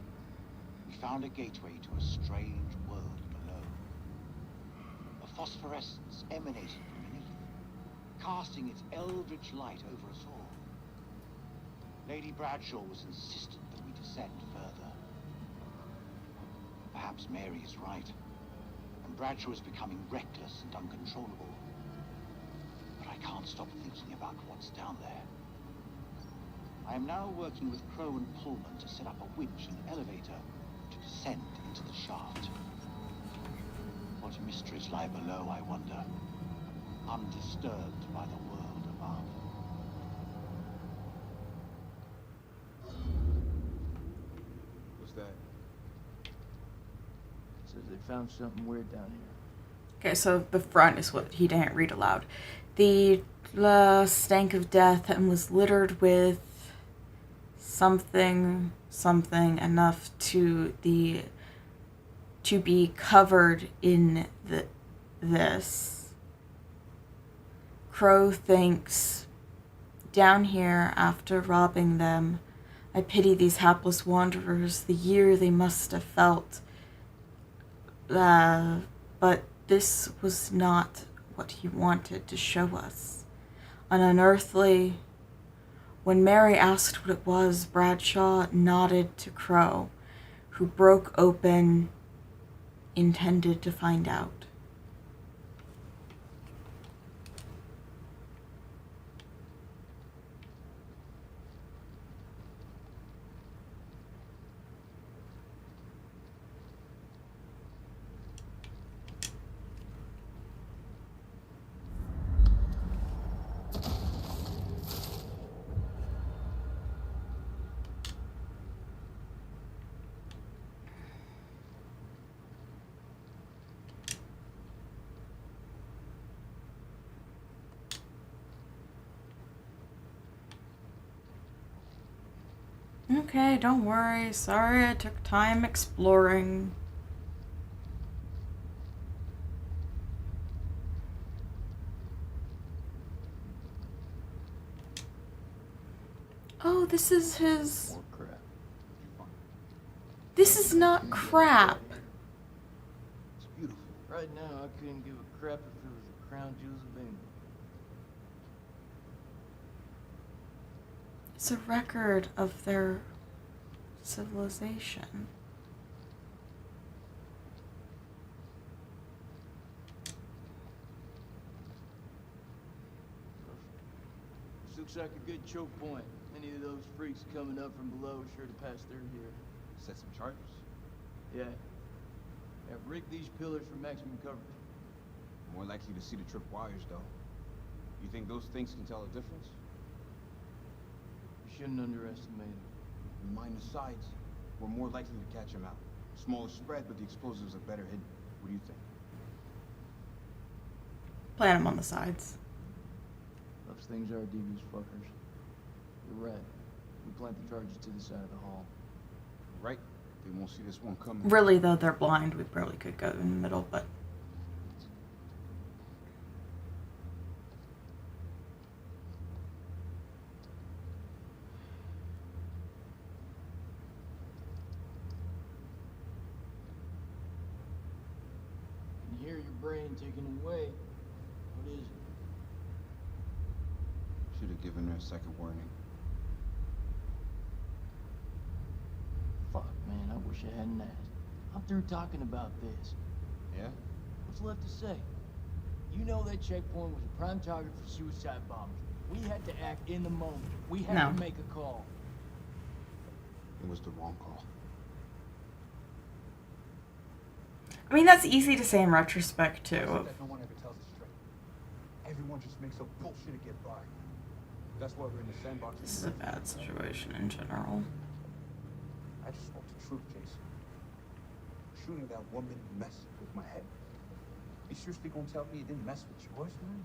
we found a gateway to a strange world below. A phosphorescence emanated from beneath, casting its eldritch light over us all. Lady Bradshaw was insistent that we descend further. Perhaps Mary is right, and Bradshaw is becoming reckless and uncontrollable. But I can't stop thinking about what's down there. I am now working with Crow and Pullman to set up a winch and elevator to descend into the shaft. What mysteries lie below, I wonder, undisturbed by the world above. What's that? Says they found something weird down here. Okay, so the front is what he didn't read aloud. The stank of death and was littered with something enough to be covered in this. Crow thinks, down here after robbing them, I pity these hapless wanderers, the year they must have felt. But this was not what he wanted to show us. An unearthly. When Mary asked what it was, Bradshaw nodded to Crow, who broke open, intended to find out. Okay, don't worry. Sorry I took time exploring. Oh, this is his... More crap. This is not crap. It's beautiful. Right now, I couldn't give a crap if it was the crown jewels of England. It's a record of their civilization. Looks like a good choke point. Any of those freaks coming up from below are sure to pass through here. Set some charges. Yeah. Have rigged these pillars for maximum coverage. More likely to see the trip wires, though. You think those things can tell the difference? You shouldn't underestimate them. We mine the sides. We're more likely to catch them out. Smaller spread, but the explosives are better hidden. What do you think? Plant them on the sides. Those things are devious fuckers. You're right. We plant the charges to the side of the hall. Right? They won't see this one coming. Really, though, they're blind. We probably could go in the middle, but... You hear your brain ticking away. What is it? Should have given her a second warning. Fuck, man, I wish I hadn't asked. I'm through talking about this. Yeah? What's left to say? You know that checkpoint was a prime target for suicide bombers. We had to act in the moment. We had No. to make a call. It was the wrong call. I mean, that's easy to say in retrospect, too. That no one ever tells us straight. Everyone just makes up bullshit to get by. That's why we're in the sandbox. This is a bad situation in general. I just spoke the truth, Jason. Shooting that woman messed with my head. You seriously gonna tell me it didn't mess with yours, man?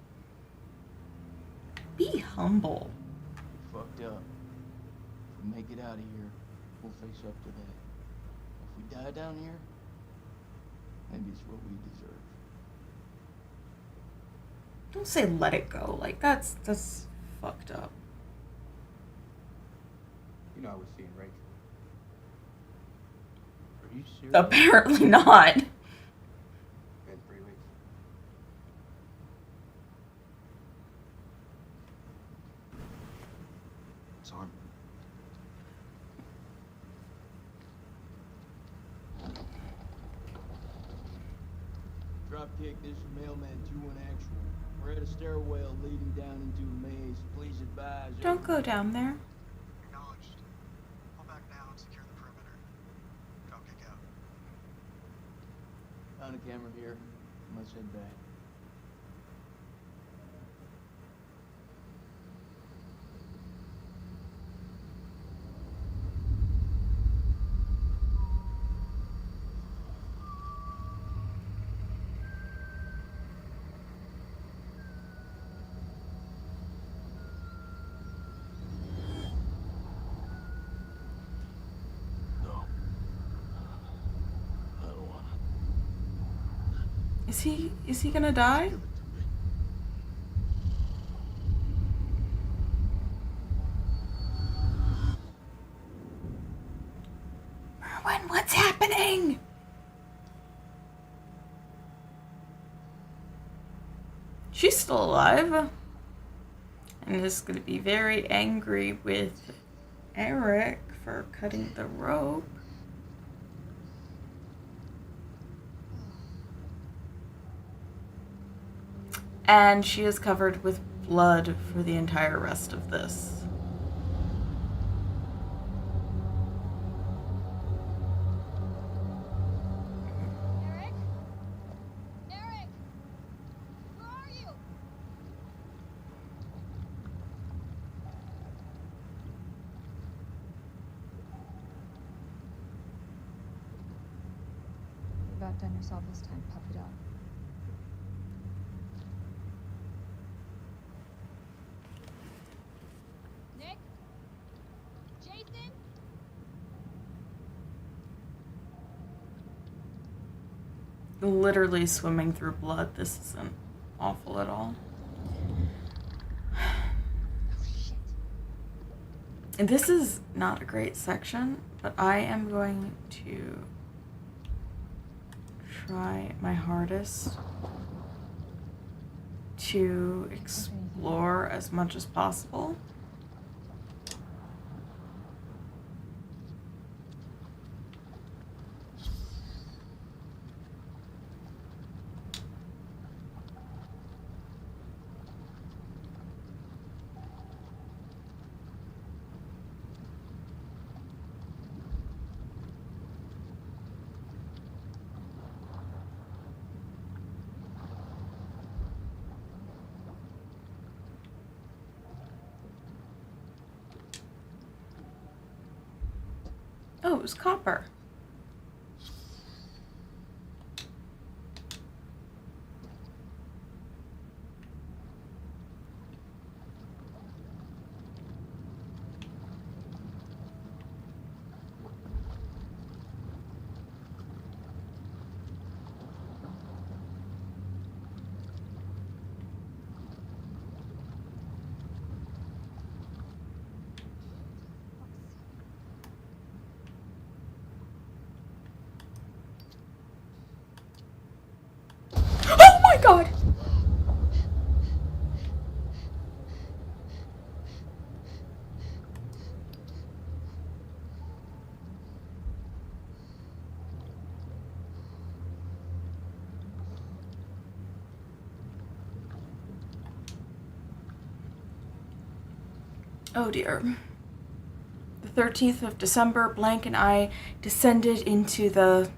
Be humble. We fucked up. If we make it out of here, we'll face up to that. If we die down here, maybe it's what we deserve. Don't say let it go. Like, that's fucked up. You know I was seeing Rachel. Are you serious? Apparently not. Been 3 weeks. It's hard. Dropkick, this is Mailman 2-1 actual. We're at a stairwell leading down into a maze. Please advise. Don't go down there. Acknowledged. Pull back now and secure the perimeter. Don't kick out. Found a camera here. Let's head back. No. I don't want to. Is he gonna die? Give it to me. Merwin, what's happening? She's still alive. And is gonna be very angry with Eric for cutting the rope. And she is covered with blood for the entire rest of this. Eric? Eric? Where are you? You've outdone yourself this time, puppy dog. Nick? Jason? Literally swimming through blood. This isn't awful at all. And this is not a great section, but I am going to try my hardest to explore as much as possible. it was copper. Oh my god! Oh dear. The 13th of December, Blank and I descended into the...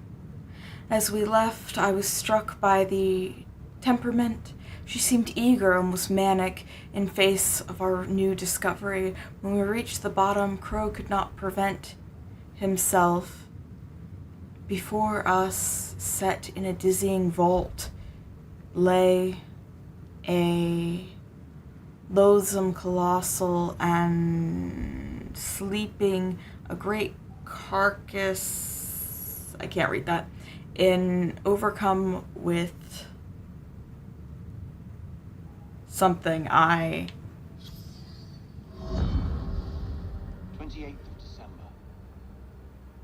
As we left, I was struck by the temperament. She seemed eager, almost manic, in face of our new discovery. When we reached the bottom, Crow could not prevent himself. Before us, set in a dizzying vault, lay a loathsome, colossal, and sleeping, a great carcass, I can't read that, overcome with something. 28th of December.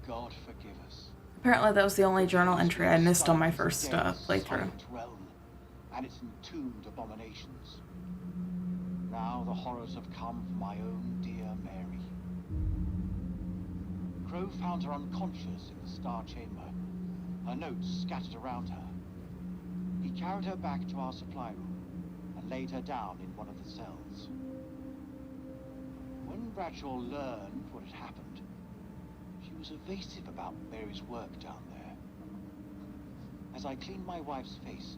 God forgive us. Apparently that was the only journal entry I missed on my first playthrough. Realm and its entombed abominations. Now the horrors have come for my own dear Mary. Crow found her unconscious in the Star Chamber, her notes scattered around her. He carried her back to our supply room and laid her down in one of the cells. When Bradshaw learned what had happened, she was evasive about Mary's work down there. As I cleaned my wife's face,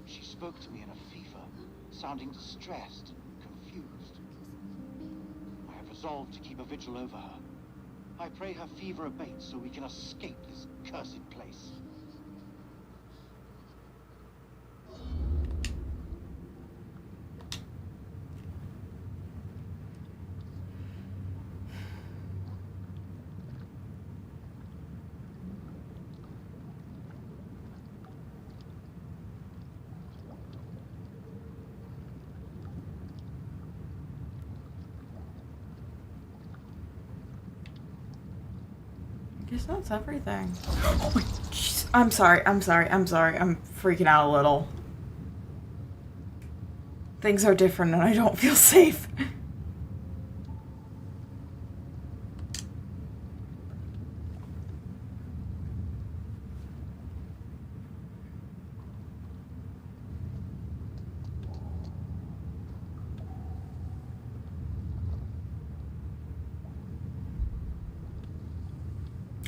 she spoke to me in a fever, sounding distressed and confused. I have resolved to keep a vigil over her. I pray her fever abates so we can escape this cursed place. I guess that's everything. Oh my jeez. I'm sorry. I'm freaking out a little. Things are different and I don't feel safe.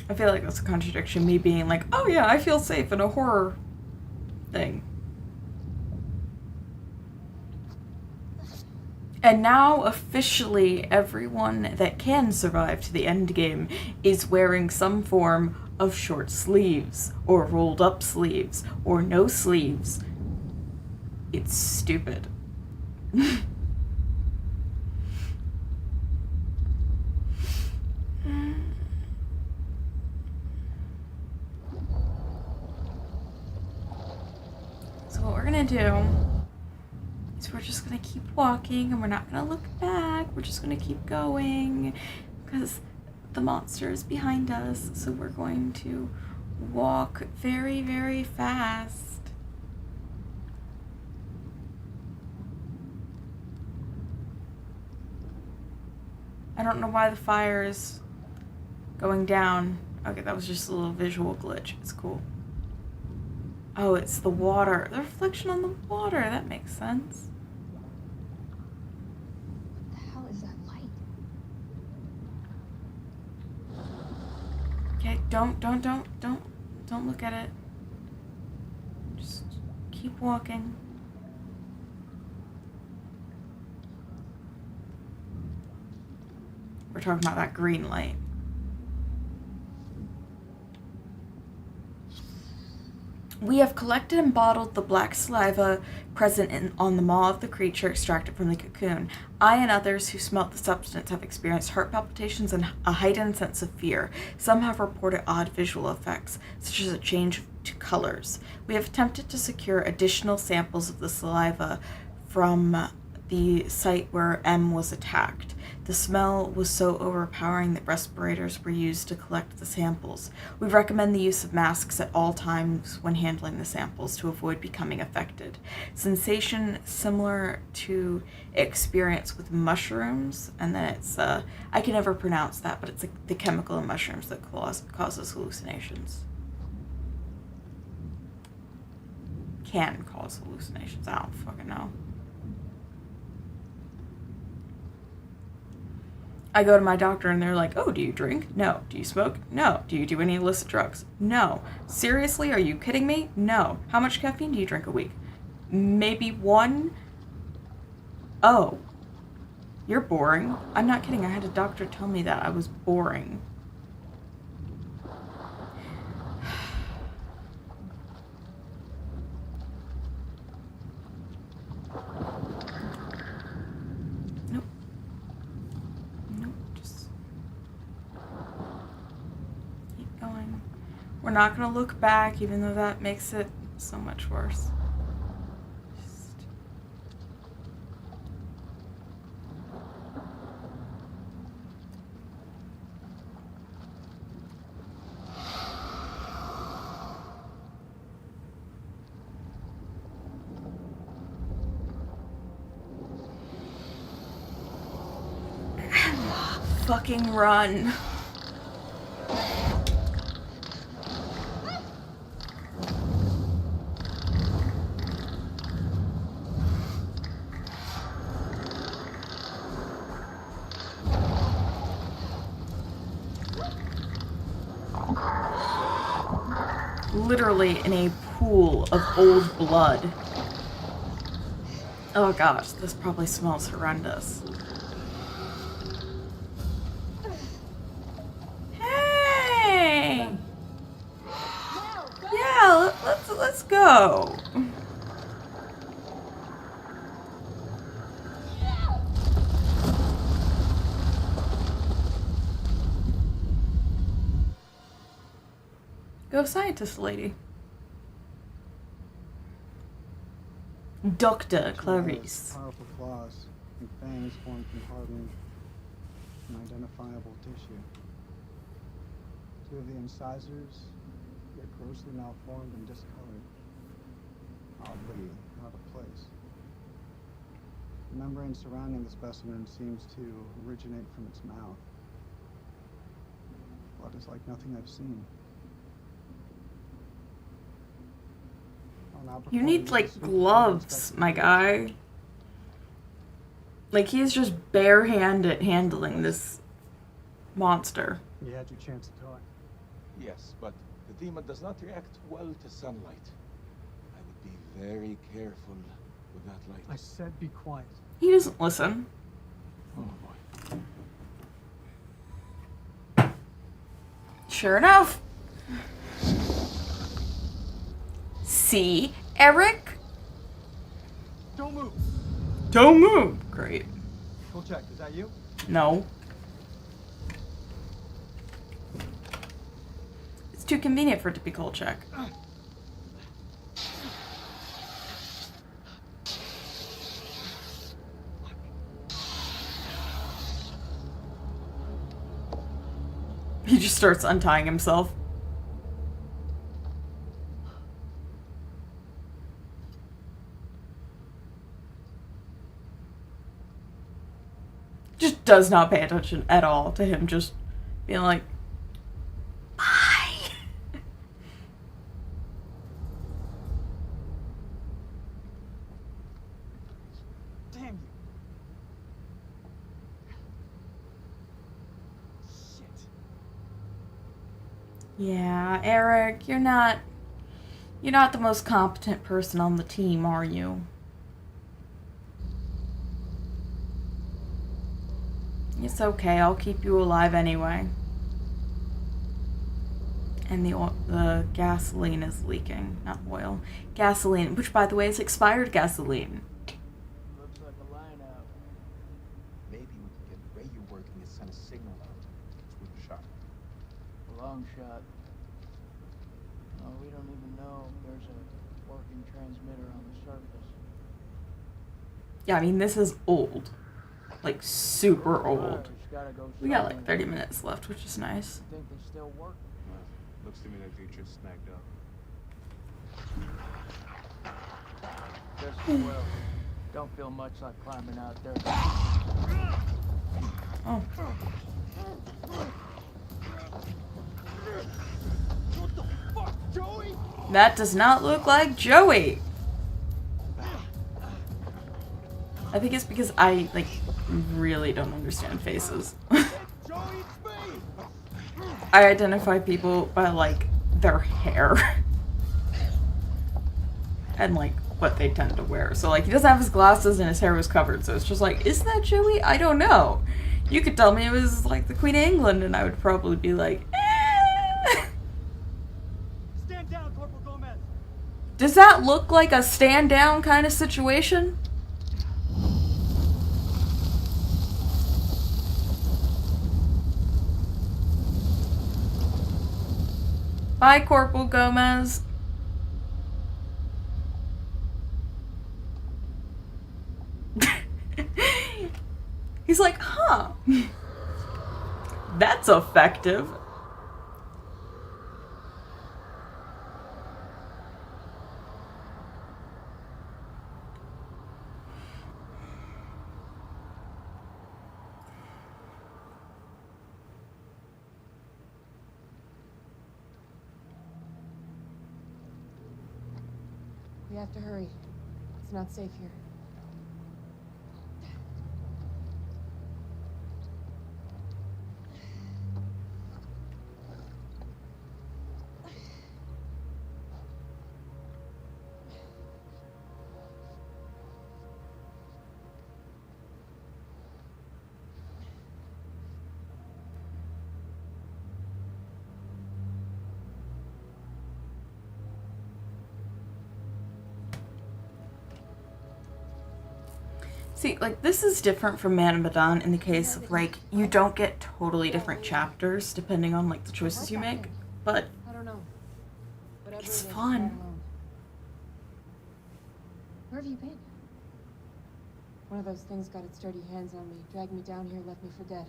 I feel like that's a contradiction, me being like, oh yeah, I feel safe in a horror thing. And now, officially, everyone that can survive to the end game is wearing some form of short sleeves, or rolled up sleeves, or no sleeves. It's stupid. So what we're gonna do is we're just gonna keep walking and we're not gonna look back. We're just gonna keep going because the monster is behind us. So we're going to walk very, very fast. I don't know why the fire is going down. Okay, that was just a little visual glitch. It's cool. Oh, it's the water. The reflection on the water. That makes sense. What the hell is that light? Okay, don't look at it. Just keep walking. We're talking about that green light. We have collected and bottled the black saliva present on the maw of the creature extracted from the cocoon. I and others who smelt the substance have experienced heart palpitations and a heightened sense of fear. Some have reported odd visual effects, such as a change to colors. We have attempted to secure additional samples of the saliva from the site where M was attacked. The smell was so overpowering that respirators were used to collect the samples. We recommend the use of masks at all times when handling the samples to avoid becoming affected. Sensation similar to experience with mushrooms, and then it's, I can never pronounce that, but it's like the chemical in mushrooms that causes hallucinations. Can cause hallucinations, I don't fucking know. I go to my doctor and they're like, oh, do you drink? No. Do you smoke? No. Do you do any illicit drugs? No. Seriously? Are you kidding me? No. How much caffeine do you drink a week? Maybe 1? Oh. You're boring. I'm not kidding. I had a doctor tell me that I was boring. We're not going to look back, even though that makes it so much worse. Fucking run. Literally in a pool of old blood. Oh gosh, this probably smells horrendous. Hey! Yeah, let's go. Go scientist lady. Dr. Clarice. Powerful claws and fangs formed from hardened, unidentifiable tissue. 2 of the incisors are grossly malformed and discolored. Oddly out of place. The membrane surrounding the specimen seems to originate from its mouth. Blood is like nothing I've seen. You need, like, gloves, my guy. Like, he's just barehanded handling this monster. You had your chance to talk. Yes, but the demon does not react well to sunlight. I would be very careful with that light. I said be quiet. He doesn't listen. Oh boy. Sure enough. See, Eric? Don't move. Don't move. Great. Go check. Is that you? No. It's too convenient for it to be Kolchak. He just starts untying himself. Just does not pay attention at all to him just being like, bye. Damn you. Shit. Yeah, Eric, you're not the most competent person on the team, are you? It's okay, I'll keep you alive anyway. And the gasoline is leaking, not oil. Gasoline, which by the way is expired gasoline. Looks like a line out. Maybe we can get radio working and send a signal out. It's worth a shot. A long shot. No, we don't even know if there's a working transmitter on the surface. Yeah, I mean, this is old. Like, super old. Wires gotta go We got like somewhere. 30 minutes left, which is nice. Think they still work? Well, looks to me like they just snagged up. Just as well. Don't feel much like climbing out there. Oh. What the fuck, Joey? That does not look like Joey. I think it's because I, like, really don't understand faces. Joey, it's me! I identify people by, like, their hair. And, like, what they tend to wear. So, like, he doesn't have his glasses and his hair was covered. So it's just like, is that Joey? I don't know. You could tell me it was, like, the Queen of England and I would probably be like, eh. Stand down, Corporal Gomez. Does that look like a stand down kind of situation? Bye, Corporal Gomez. He's like, huh. That's effective. We have to hurry. It's not safe here. See, like, this is different from Man of Medan in the case of, like, you don't get totally different chapters depending on, like, the choices you make, but I don't know. Whatever it's it is, fun. not alone. Where have you been? One of those things got its dirty hands on me, dragged me down here, left me for dead.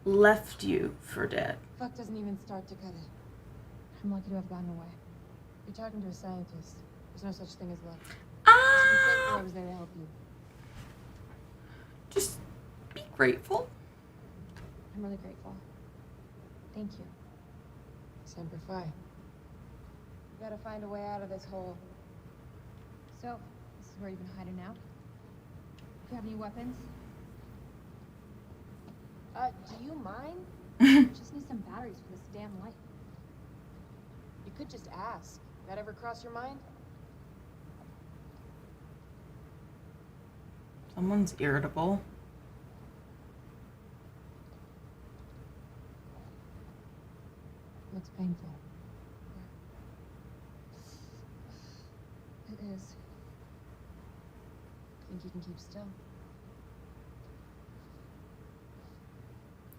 Left you for dead. Fuck doesn't even start to cut it. I'm lucky to have gotten away. You're talking to a scientist. There's no such thing as luck. Just be thankful I was there to help you. Just be grateful. I'm really grateful. Thank you. Semper Fi. We gotta find a way out of this hole. So, this is where you've been hiding out? Do you have any weapons? Do you mind? Just need some batteries for this damn light. You could just ask. That ever cross your mind? Someone's irritable. Looks painful. It is. Think you can keep still?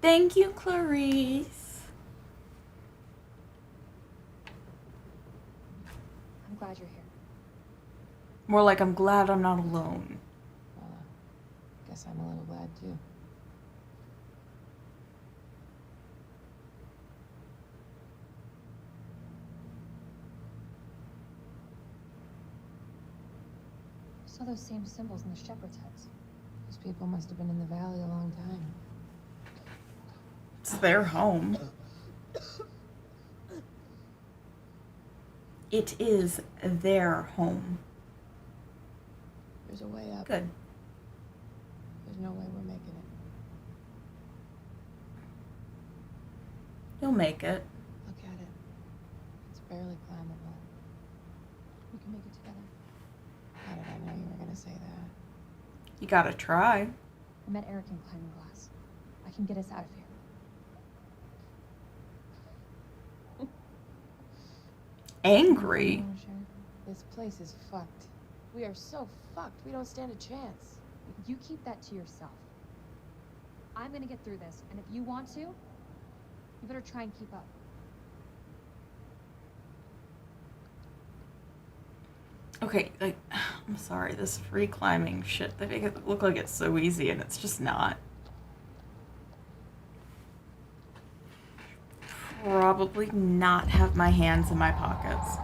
Thank you, Clarice. I'm glad you're here. More like, I'm glad I'm not alone. Guess I'm a little glad too. I saw those same symbols in the shepherd's huts. Those people must have been in the valley a long time. It's their home. It is their home. There's a way up. Good. There's no way we're making it. You'll make it. Look at it. It's barely climbable. We can make it together. How did I know you were gonna say that? You gotta try. I met Eric in climbing glass. I can get us out of here. angry. No, Sharon. This place is fucked. We are so fucked. We don't stand a chance. You keep that to yourself. I'm gonna get through this, and if you want to, you better try and keep up. Okay, like, I'm sorry, this free climbing shit, they make it look like it's so easy, and it's just not. Probably not have my hands in my pockets.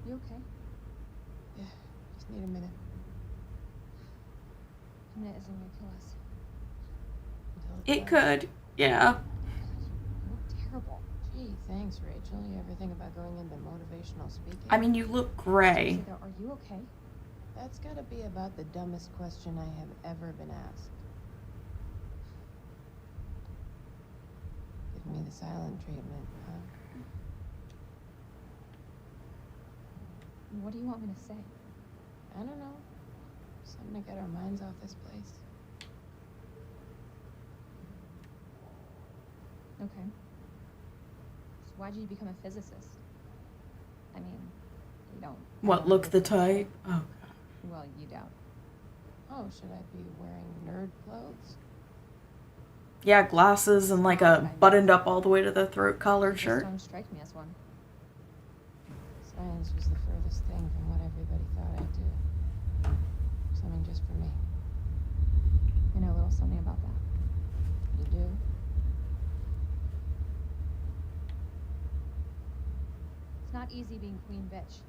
You okay? Yeah, just need a minute. A minute isn't gonna kill us. Until It could, yeah. You look terrible. Gee, thanks, Rachel. You ever think about going into motivational speaking? I mean, you look gray. Seriously though, are you okay? That's gotta be about the dumbest question I have ever been asked. Give me the silent treatment, huh? What do you want me to say? I don't know. Something to get our minds off this place. Okay. So why'd you become a physicist? I mean, you don't... What, look the type? Oh, God. Well, you don't. Oh, should I be wearing nerd clothes? Yeah, glasses and like a buttoned up all the way to the throat collar You shirt. just don't strike me as one. Science was the furthest thing from what everybody thought I'd do. Something just for me. I know a little something about that. You do? It's not easy being queen bitch.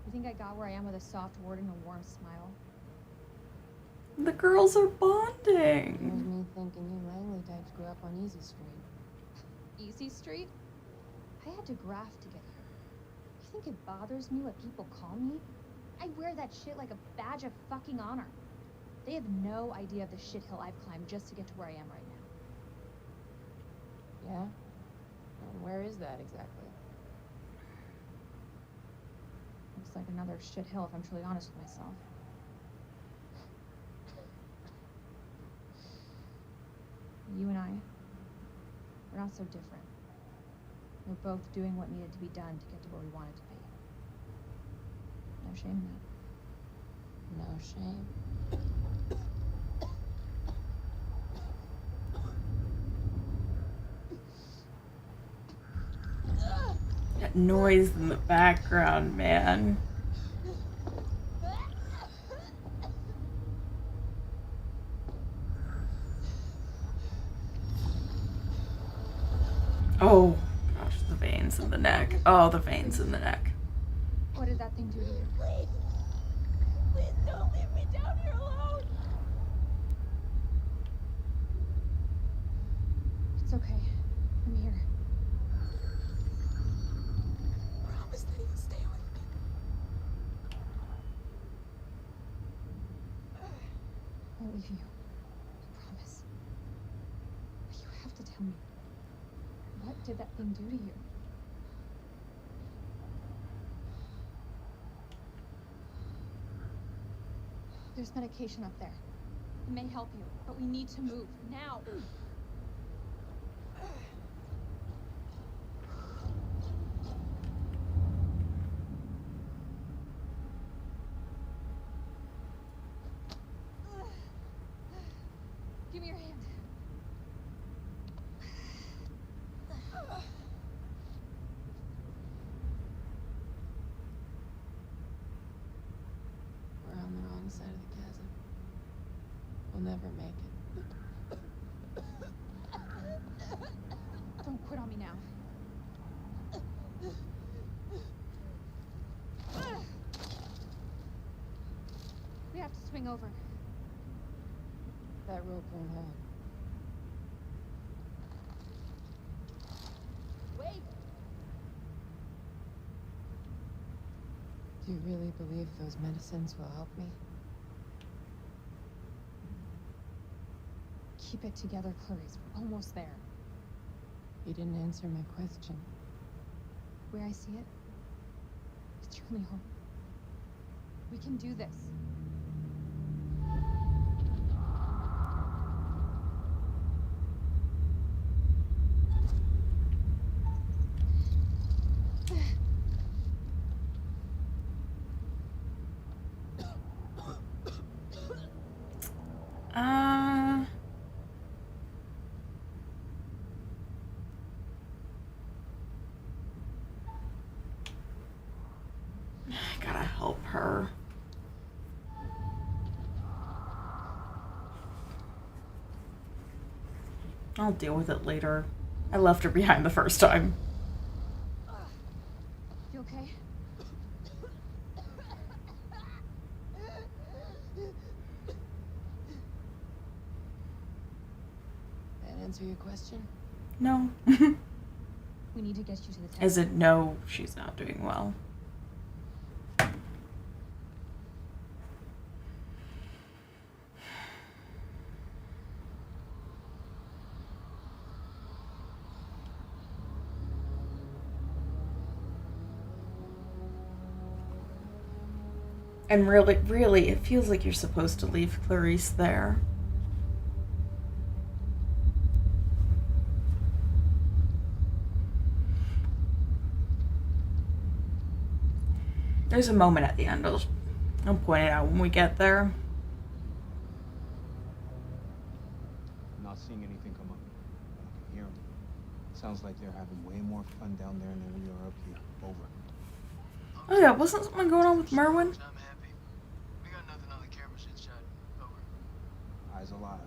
You think I got where I am with a soft word and a warm smile? The girls are Here's bonding. me thinking you Langley types grew up on Easy Street. Easy Street? I had to graft to get here. You think it bothers me what people call me? I wear that shit like a badge of fucking honor. They have no idea of the shithill I've climbed just to get to where I am right now. Yeah? And where is that exactly? Looks like another shithill if I'm truly honest with myself. You and I, we're not so different. We're both doing what needed to be done to get to where we wanted to be. No shame in that. No shame. That noise in the background, man. Oh, gosh, the veins in the neck. Oh, the veins in the neck. What did that thing do to you? Please. Please don't leave me down here alone. It's okay. I'm here. Promise that you'll stay with me. I won't leave you. I promise. But you have to tell me. What did that thing do to you? There's medication up there. It may help you, but we need to move now. Give me your hand. We're on the wrong side of the chasm. We'll never make it. Don't quit on me now. We have to swing over. That rope won't hold. Wait! Do you really believe those medicines will help me? Keep it together, Clarice. We're almost there. You didn't answer my question. Where I see it, it's your only home. We can do this. I gotta help her. I'll deal with it later. I left her behind the first time. You okay? That answer your question? No. We need to get you to the Is it no, she's not doing well. And really, it feels like you're supposed to leave Clarice there. There's a moment at the end. I'll point it out when we get there. I'm not seeing anything come up. I can hear them. Sounds like they're having way more fun down there than we are up here. Over. Oh yeah, wasn't something going on with Merwin? I'm happy. We got nothing on the cameras inside. Over. Eyes alive.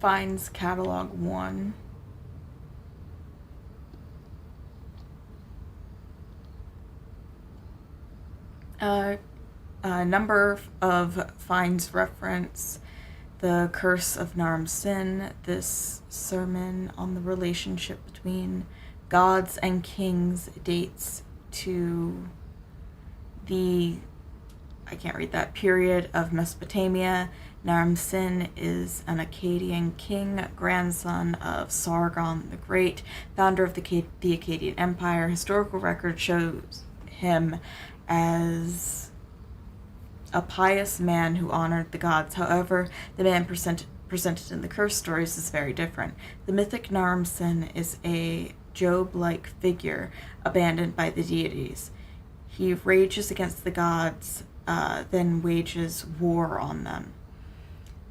Finds catalog 1. Number of finds reference the Curse of Naram Sin. This sermon on the relationship between gods and kings dates to the, I can't read that, period of Mesopotamia. Naram Sin is an Akkadian king, grandson of Sargon the Great, founder of the Akkadian Empire. Historical record shows him as a pious man who honored the gods. However, the man presented in the curse stories is very different. The mythic Naram Sin is a Job-like figure abandoned by the deities. He rages against the gods, then wages war on them.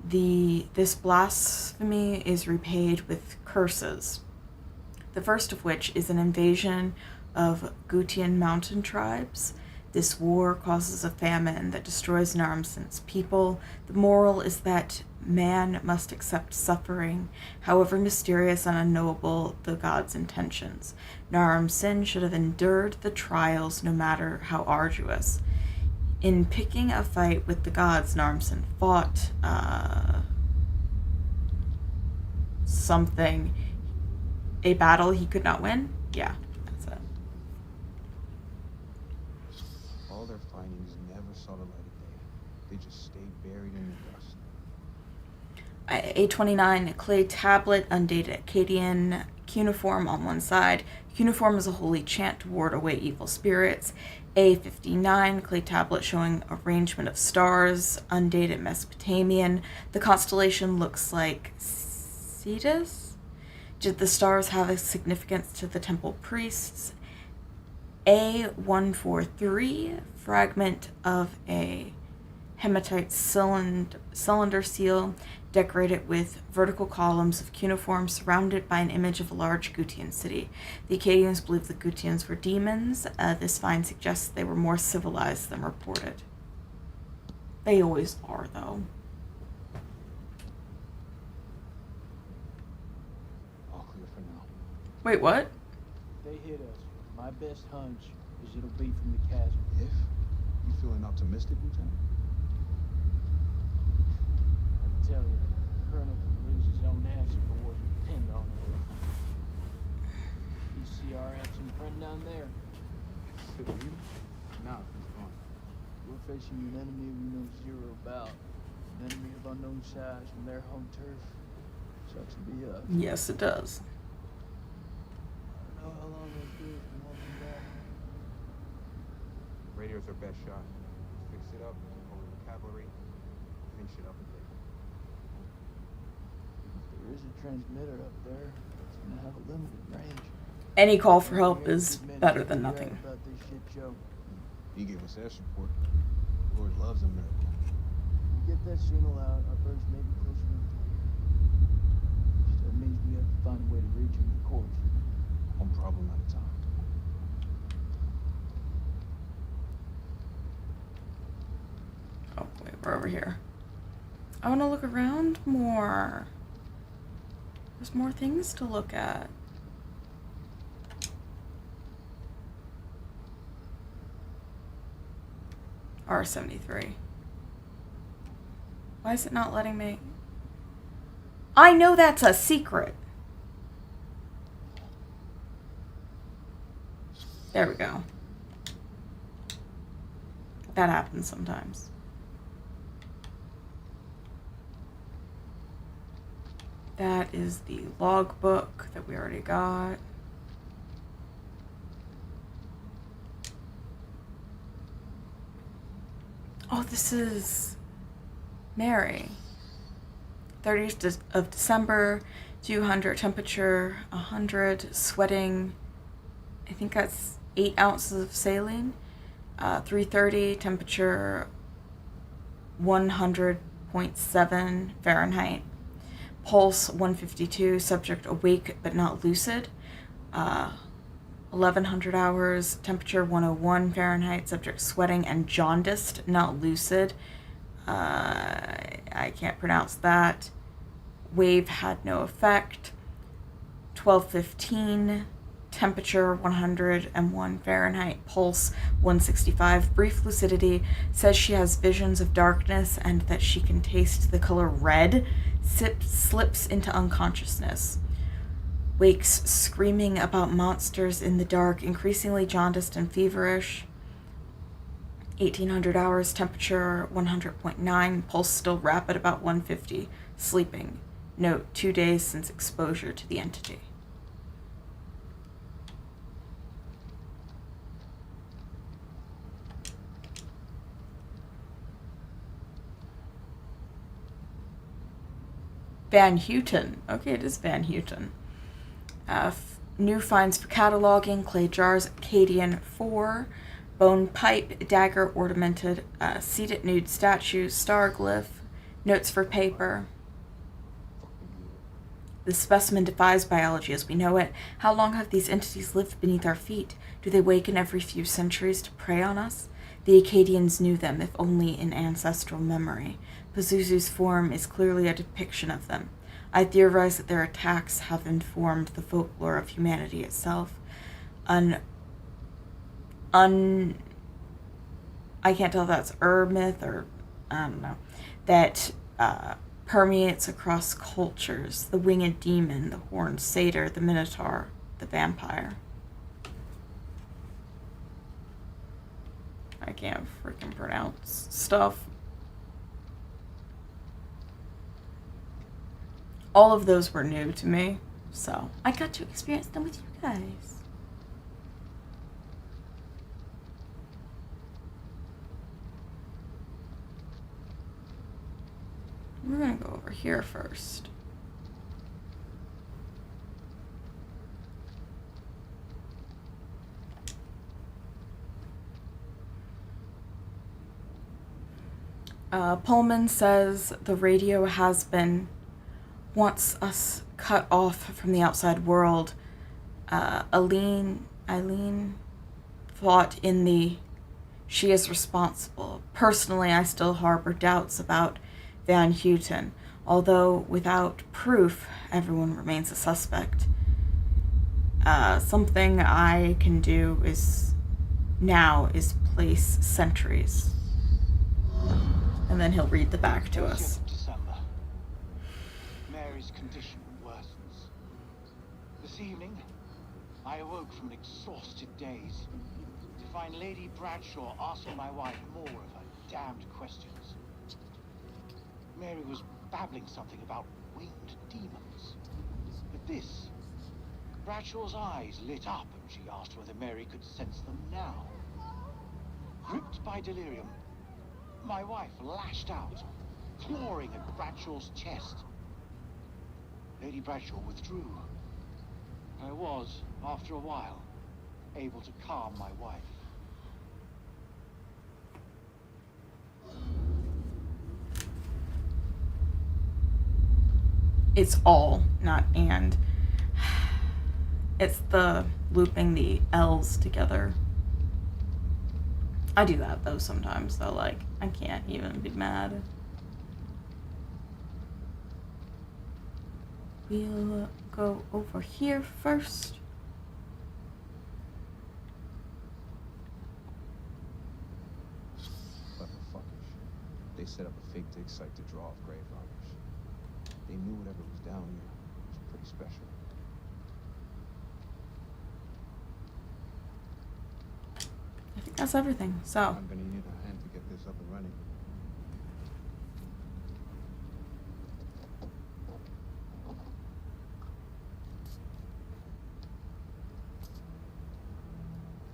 This blasphemy is repaid with curses, the first of which is an invasion of Gutian mountain tribes. This war causes a famine that destroys Naram Sin's people. The moral is that man must accept suffering, however mysterious and unknowable the gods' intentions. Naram Sin should have endured the trials no matter how arduous. In picking a fight with the gods, Naram Sin fought something, a battle he could not win. Yeah, that's it. All their findings never saw the light of day. They just stayed buried in the dust. A29, clay tablet, undated Akkadian, cuneiform on one side. Cuneiform is a holy chant to ward away evil spirits. A59, clay tablet showing arrangement of stars, undated Mesopotamian. The constellation looks like Cetus. Did the stars have a significance to the temple priests? A143, fragment of a hematite cylinder seal decorated with vertical columns of cuneiform surrounded by an image of a large Gutian city. The Akkadians believed the Gutians were demons. This find suggests they were more civilized than reported. They always are, though. All clear for now. Wait, what? If they hit us, my best hunch is it'll be from the chasm. If? You feeling optimistic, Lieutenant? I tell you, the Colonel could lose his own ass if it wasn't pinned on him. You see our absent friend down there? No, he's gone. We're facing an enemy we know zero about. An enemy of unknown size from their home turf. Sucks to be us. Yes, it does. I don't know how long they'll do it from walking back. Radio's our best shot. Fix it up, over the cavalry, finish it up and take it. If there is a transmitter up there, it's gonna have a limited range. Any call for help is better than nothing. About this shit show. He gave us air support. Lord loves a miracle. You get that signal out, our birds may be close enough to hear. Still means we have to find a way to reach them, of course. One problem at a time. Oh, wait, we're over here. I want to look around more. There's more things to look at. R73. Why is it not letting me? I know that's a secret. There we go. That happens sometimes. That is the logbook that we already got. Oh, this is Mary. 30th of December, 200 temperature, 100 sweating. I think that's 8 ounces of saline. 330 temperature, 100.7 Fahrenheit. Pulse 152. Subject awake but not lucid. 1100 hours, temperature 101 Fahrenheit, subject sweating and jaundiced, not lucid. I can't pronounce that. Wave had no effect. 12:15, temperature 101 Fahrenheit, pulse 165, brief lucidity, says she has visions of darkness and that she can taste the color red, slips into unconsciousness. Wakes screaming about monsters in the dark, increasingly jaundiced and feverish. 1800 hours, temperature 100.9, pulse still rapid about 150, sleeping. Note, 2 days since exposure to the entity. Van Houten. Okay, it is Van Houten. New finds for cataloging: clay jars, Acadian 4, bone pipe, dagger ornamented, seated nude statues, star glyph, notes for paper. This specimen defies biology as we know it. How long have these entities lived beneath our feet? Do they waken every few centuries to prey on us? The Acadians knew them, if only in ancestral memory. Pazuzu's form is clearly a depiction of them. I theorize that their attacks have informed the folklore of humanity itself. I can't tell if that's myth or, I don't know, that permeates across cultures. The winged demon, the horned satyr, the minotaur, the vampire. I can't freaking pronounce stuff. All of those were new to me, so I got to experience them with you guys. We're gonna go over here first. Pullman says the radio has been, wants us cut off from the outside world. Eileen thought in the, she is responsible. Personally, I still harbor doubts about Van Houten, although without proof, everyone remains a suspect. something I can do is place sentries. And then he'll read the back to us. 30th of December. Mary's condition worsens. This evening, I awoke from an exhausted daze to find Lady Bradshaw asking my wife more of her damned questions. Mary was babbling something about winged demons. At this, Bradshaw's eyes lit up and she asked whether Mary could sense them now. Gripped by delirium, my wife lashed out, clawing at Bradshaw's chest. Lady Bradshaw withdrew. I was, after a while, able to calm my wife. It's all, not and. It's the looping the L's together. I do that though sometimes, so like, I can't even be mad. We'll go over here first. Clever fuckers. They set up a fake dig site to draw off grave robbers. They knew whatever was down here was pretty special. I think that's everything, so. I'm gonna need a hand to get this up and running.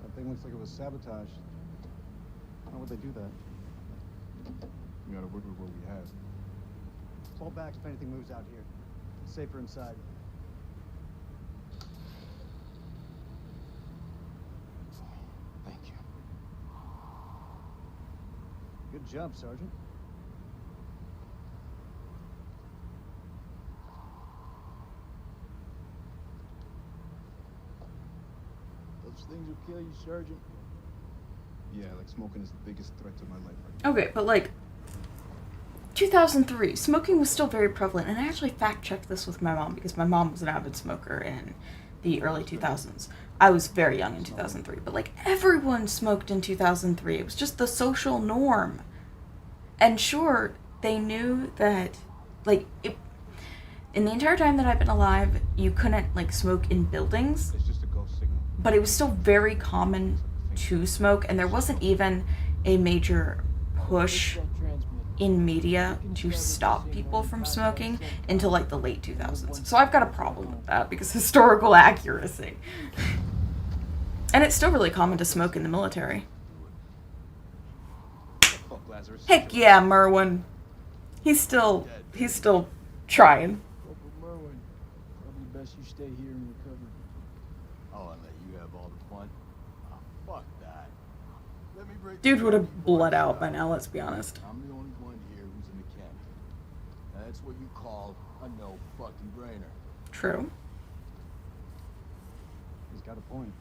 That thing looks like it was sabotaged. How would they do that? We gotta work with what we have. Fall back if anything moves out here. It's safer inside. Thank you. Good job, Sergeant. Those things will kill you, Sergeant. Yeah, like smoking is the biggest threat to my life right now. Okay, but like, 2003, smoking was still very prevalent, and I actually fact-checked this with my mom, because my mom was an avid smoker in the early 2000s. I was very young in 2003, but like, everyone smoked in 2003. It was just the social norm. And sure, they knew that, like, in the entire time that I've been alive, you couldn't, like, smoke in buildings, It's just a ghost signal. but it was still very common to smoke, and there wasn't even a major push in media to stop people from smoking until like the late 2000s. So I've got a problem with that because historical accuracy. And it's still really common to smoke in the military. Fuck, Lazarus. Heck yeah, Merwin. He's still trying. Corporal Merwin, probably best you stay here and recover. Oh, and let you have all the fun? Oh, fuck that. Let me break Dude the would have down before bled I out stop. by now, let's be honest. I'm the only one here who's a mechanic. That's what you call a no fucking brainer. True. He's got a point.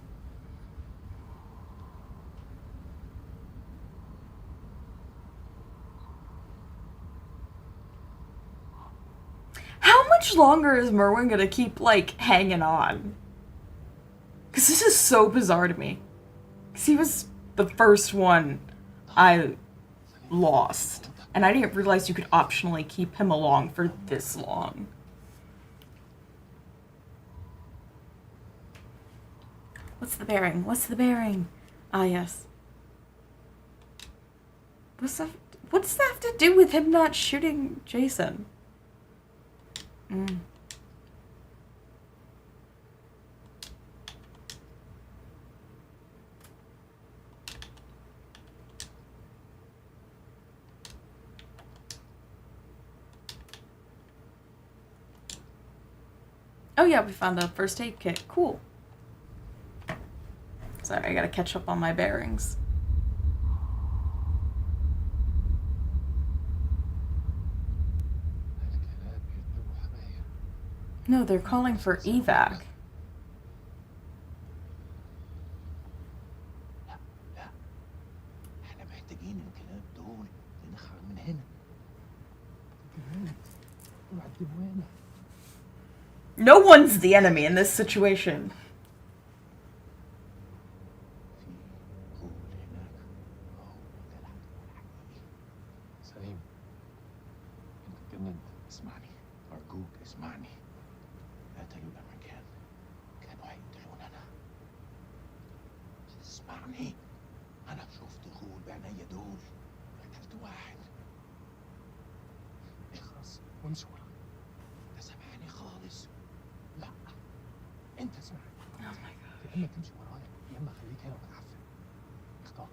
How much longer is Merwin gonna keep, like, hanging on? Because this is so bizarre to me. Because he was the first one I lost. And I didn't realize you could optionally keep him along for this long. What's the bearing? What's the bearing? Ah, yes. What's that have to do with him not shooting Jason? Oh yeah, we found a first aid kit. Cool. Sorry, I gotta catch up on my bearings. No, they're calling for evac. No one's the enemy in this situation. اسمعني. قتلوا الامريكان كانوا هيقتلونا انا. اسمعني، انا شفت غول بعينيا دول. قتلت واحد. اخرس وامشي ورا. انت سامعني خالص؟ لا انت اسمعني. Oh my god. يا اما تمشي ورايا يا اما خليك هنا وتعفن. اختار.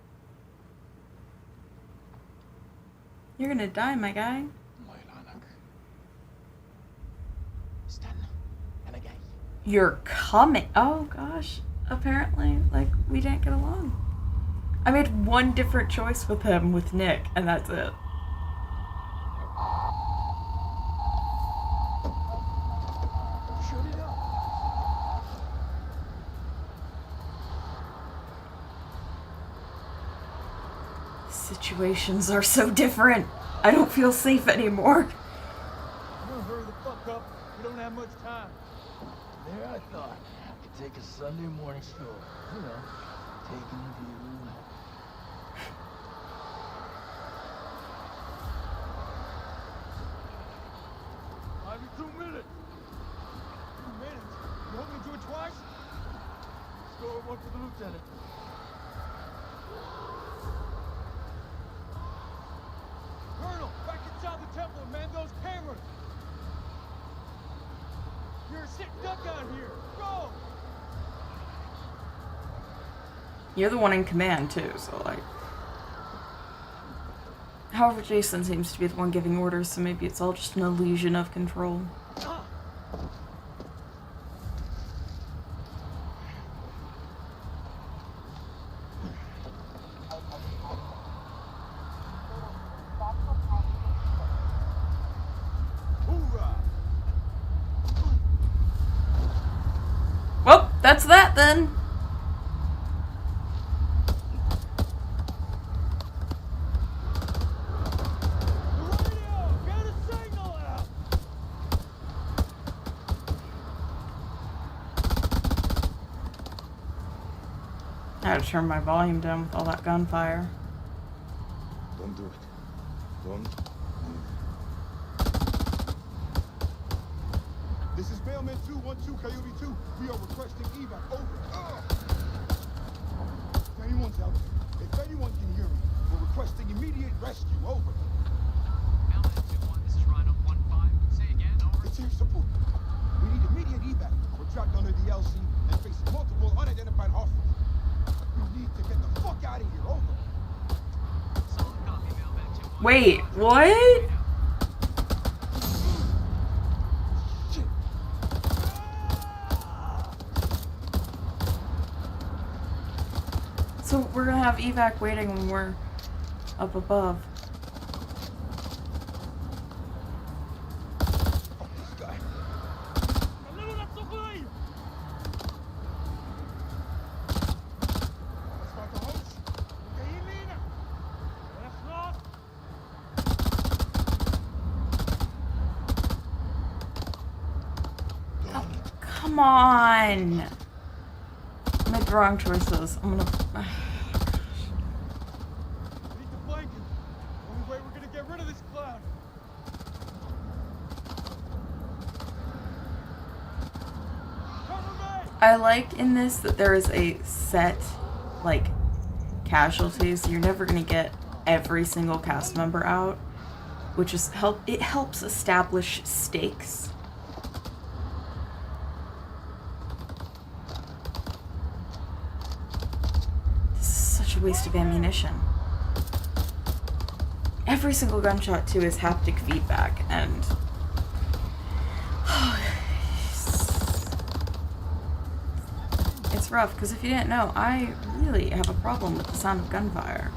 You're gonna die, my guy. الله يلعنك. استنى انا جاي. You're coming. Oh gosh. Apparently, like, we didn't get along. I made one different choice with him, with Nick, and that's it. Shut it up. Situations are so different. I don't feel safe anymore. I'm gonna hurry the fuck up. We don't have much time. There I thought I could take a Sunday morning stroll. You know, taking a view. 2 minutes. 2 minutes? You want me to do it twice? Score one for the lieutenant. Colonel, back inside the temple and man those cameras. You're a sick duck out here. Go! You're the one in command, too, so, like... However, Jason seems to be the one giving orders, so maybe it's all just an illusion of control. Well, that's that then. I had to turn my volume down with all that gunfire. Don't do it. Don't move. This is Mailman 212, Coyote 2. We are requesting evac. Over. If anyone's out there, if anyone can hear me, we're requesting immediate rescue. Over. Mailman 2-1, this is Rhino 1-5. Say again, over. It's here support. We need immediate evac. We're trapped under the LC and facing multiple unidentified hostiles. We need to get the fuck out of here. Over. Solid copy, Mailman 2-1. Wait, what? So we're gonna have evac waiting when we're up above. Come on! I made the wrong choices. I'm gonna... Need the blanket. Only way we're gonna get rid of this cloud. Cover me! I like in this that there is a set, like, casualty, so you're never gonna get every single cast member out, which is it helps establish stakes. Waste of ammunition. Every single gunshot too is haptic feedback, and it's rough because if you didn't know, I really have a problem with the sound of gunfire.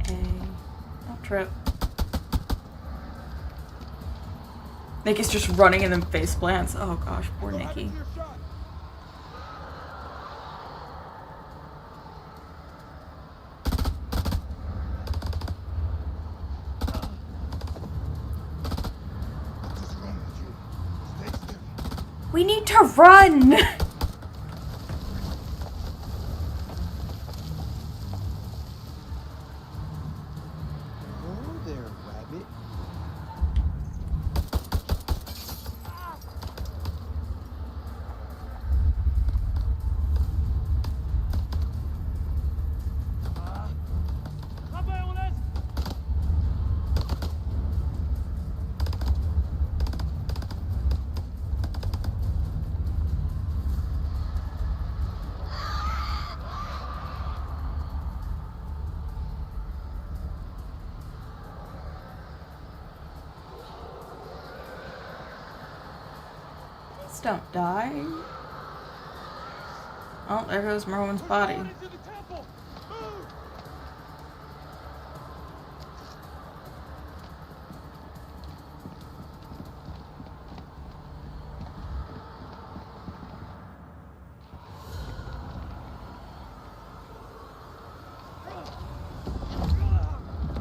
Don't trip. Nikki's just running and then face plants. Oh gosh, poor Nikki. We need to run! there, rabbit. Please don't die. Oh, there goes Merwin's body.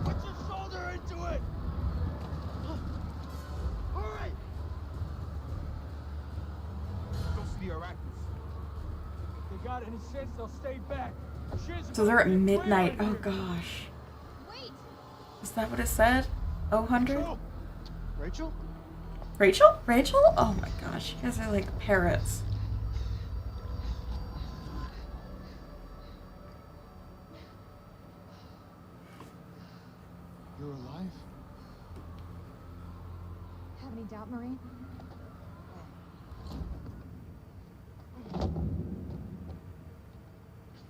Put your shoulder into it! Hurry! Go see the arachnids. If they got any sense, they'll stay back. Shit's So they're about at to get midnight. real in Oh here. gosh. Wait! Is that what it said? 100? Rachel? Rachel? Rachel? Oh my gosh. You guys are like parrots. You're alive? Have any doubt, Marine?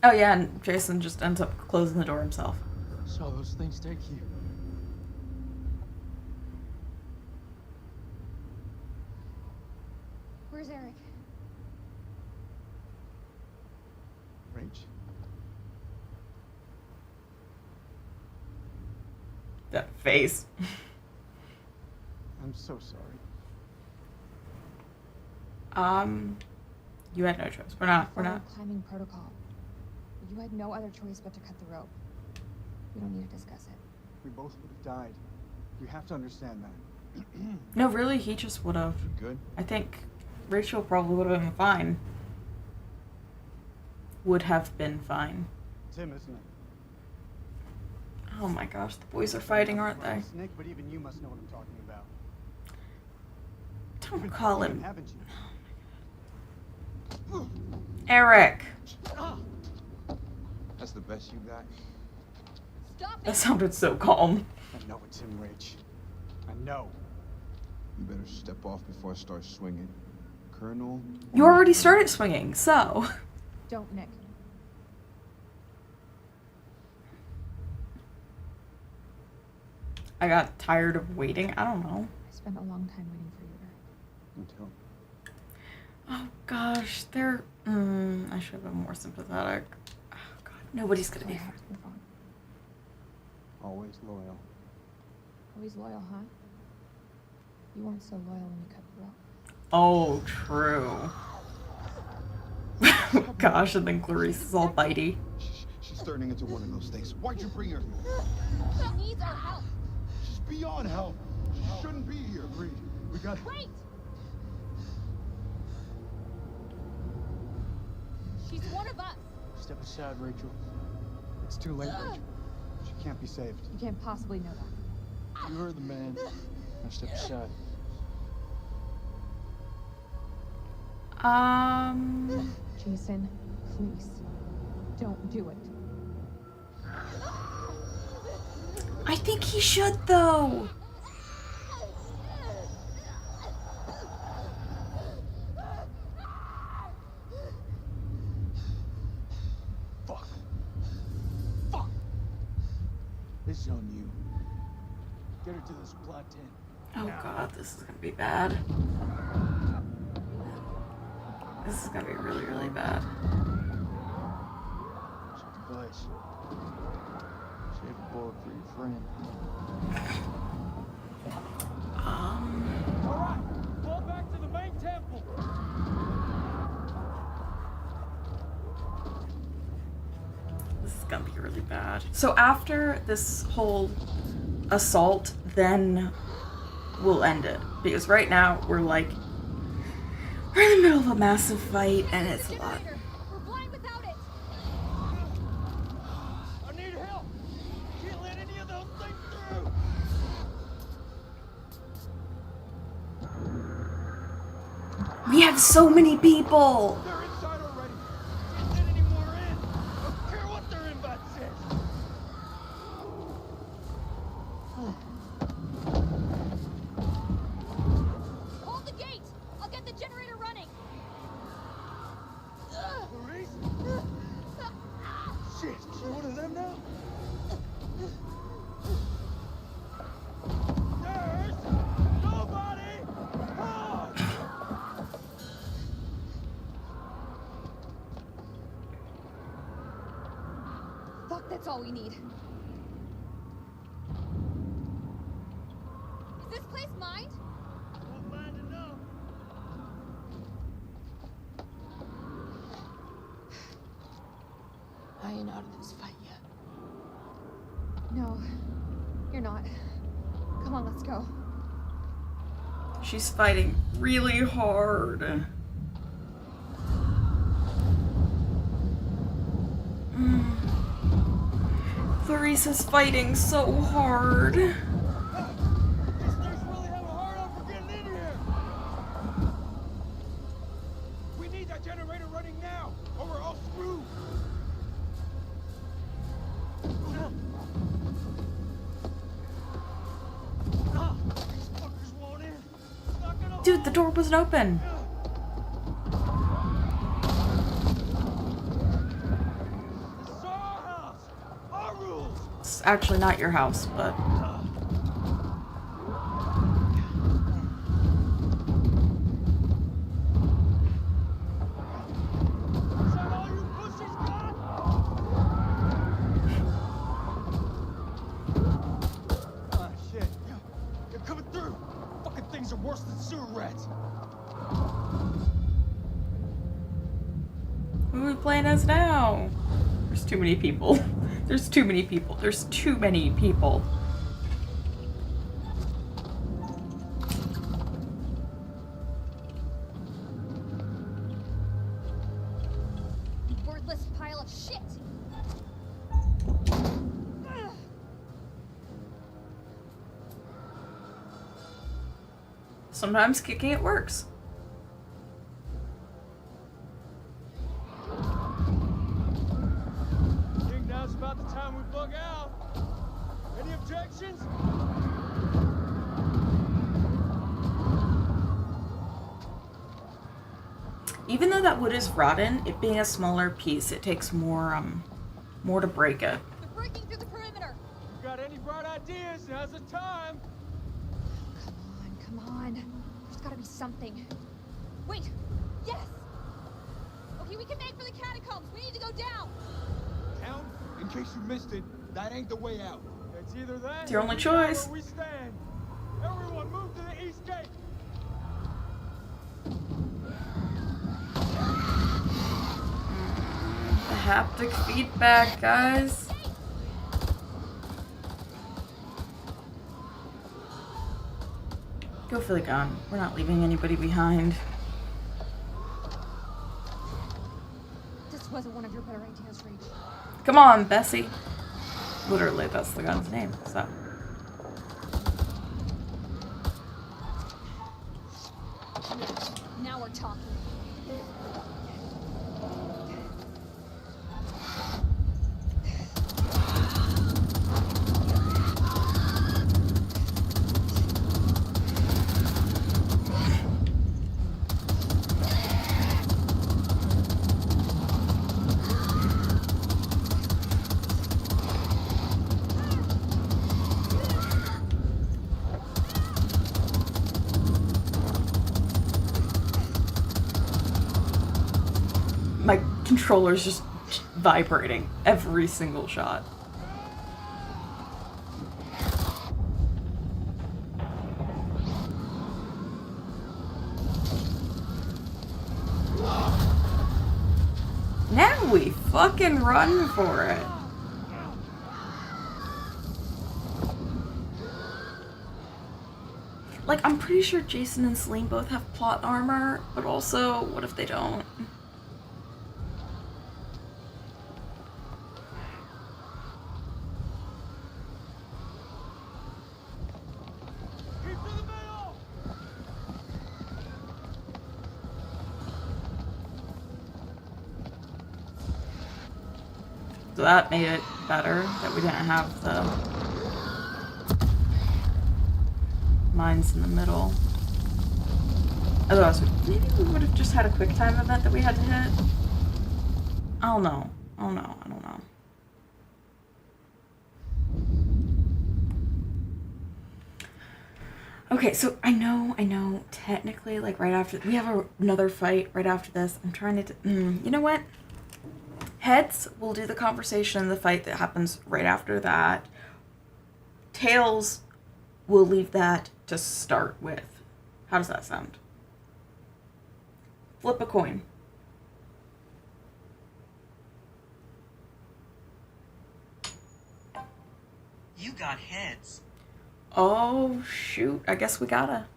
Oh yeah, and Jason just ends up closing the door himself. Saw those things take you. Where's Eric? Rach. That face. I'm so sorry. You had no choice. We're not. Followed climbing protocol. You had no other choice but to cut the rope. We don't need to discuss it. We both would have died. You have to understand that. No, really, he just would have. Good? I think Rachel probably would have been fine. Would have been fine. Tim, isn't it? Oh my gosh, the boys are fighting, aren't they? Nick, but even you must know what I'm talking about. Don't You've been call fighting, him haven't you? Eric. That's the best you got? Stop That sounded so calm. I know it's him, Rach. I know. You better step off before I start swinging. Colonel? You already started swinging, so. Don't, Nick. I got tired of waiting. I don't know. I spent a long time waiting for you, Eric. Until. Oh gosh, they're. I should have been more sympathetic. Oh god, nobody's gonna be. Move on. Always loyal. Always loyal, huh? You weren't so loyal when you cut the rope. Oh, true. Gosh, and then Clarice is all bitey. She's turning into one of those things. Why'd you bring her here? She needs our help. She's beyond help. She shouldn't be here. Agreed. We got. Wait! She's one of us. Step aside, Rachel. It's too late, Rachel. She can't be saved. You can't possibly know that. You heard the man. Now step aside. Jason, please. Don't do it. I think he should, though. Fuck. Fuck. This is on you. Get her to the supply tent. Oh god, this is gonna be bad. This is gonna be really, really bad. Check the device. Save a bullet for your friend. Alright, fall back to the main temple. This is gonna be really bad. So after this whole assault, then we'll end it. Because right now, we're in the middle of a massive fight, and it's a lot. We're blind without it. I need help. Can't let any of those things through. We have so many people. They're inside already. Can't let any more in. Don't care what their invite says. Hold the gate! I'll get the generator running! Maurice? Shit, you're one of them now? There's nobody home! Fuck, that's all we need. Is this place mined? Won't mind enough. I ain't out of this fight yet. No, you're not. Come on, let's go. She's fighting really hard. Clarissa's fighting so hard. These things really have a hard on for getting in here. We need that generator running now, or we're all screwed. These fuckers won't in. Stuck in a Dude, the door wasn't open. This is our house. Our rules. It's actually not your house, but Is that all you pussies got? Ah, shit. They're coming through. Fucking things are worse than sewer rats. who are we playing as now? There's too many people. There's too many people. There's too many people. You worthless pile of shit! Ugh. Sometimes kicking it works. Think now's about the time we bug out. Any objections? Even though that wood is rotten, it being a smaller piece, it takes more to break it. They're breaking through the perimeter! You got any bright ideas? Now's the time. Come on. There's gotta be something. Wait! Yes! Okay, we can make for the catacombs! We need to go down! Town, in case you missed it, that ain't the way out. It's either that It's your or only we die choice. where we stand. Everyone move to the east gate. The haptic feedback, guys. Go for the gun. We're not leaving anybody behind. This wasn't one of your better ideas, Reach. Come on, Bessie. Literally, that's the gun's name, so. Now we're talking. My controller's just vibrating every single shot. Now we fucking run for it. Like, I'm pretty sure Jason and Celine both have plot armor, but also, what if they don't? Keep to the middle. So that made it better that we didn't have the mines in the middle. Otherwise, maybe we would have just had a quick time event that we had to hit. I don't know. I don't know. Okay, so I know, technically, like, right after, we have another fight right after this. I'm trying to, you know what? Heads, we'll do the conversation, the fight that happens right after that. Tails, we'll leave that to start with. How does that sound? Flip a coin. You got heads. Oh, shoot. I guess we gotta.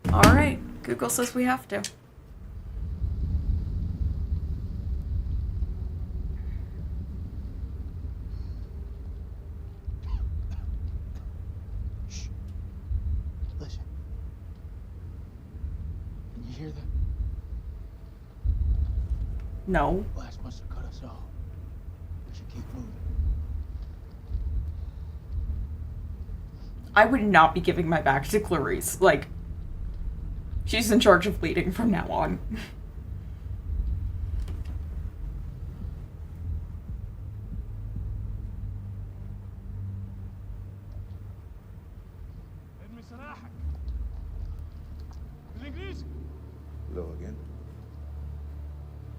Alright. Google says we have to. Shh. Listen. Can you hear that? No. Blast must have cut us off. We should keep moving. I would not be giving my back to Clarice. Like, she's in charge of leading from now on. Hello again.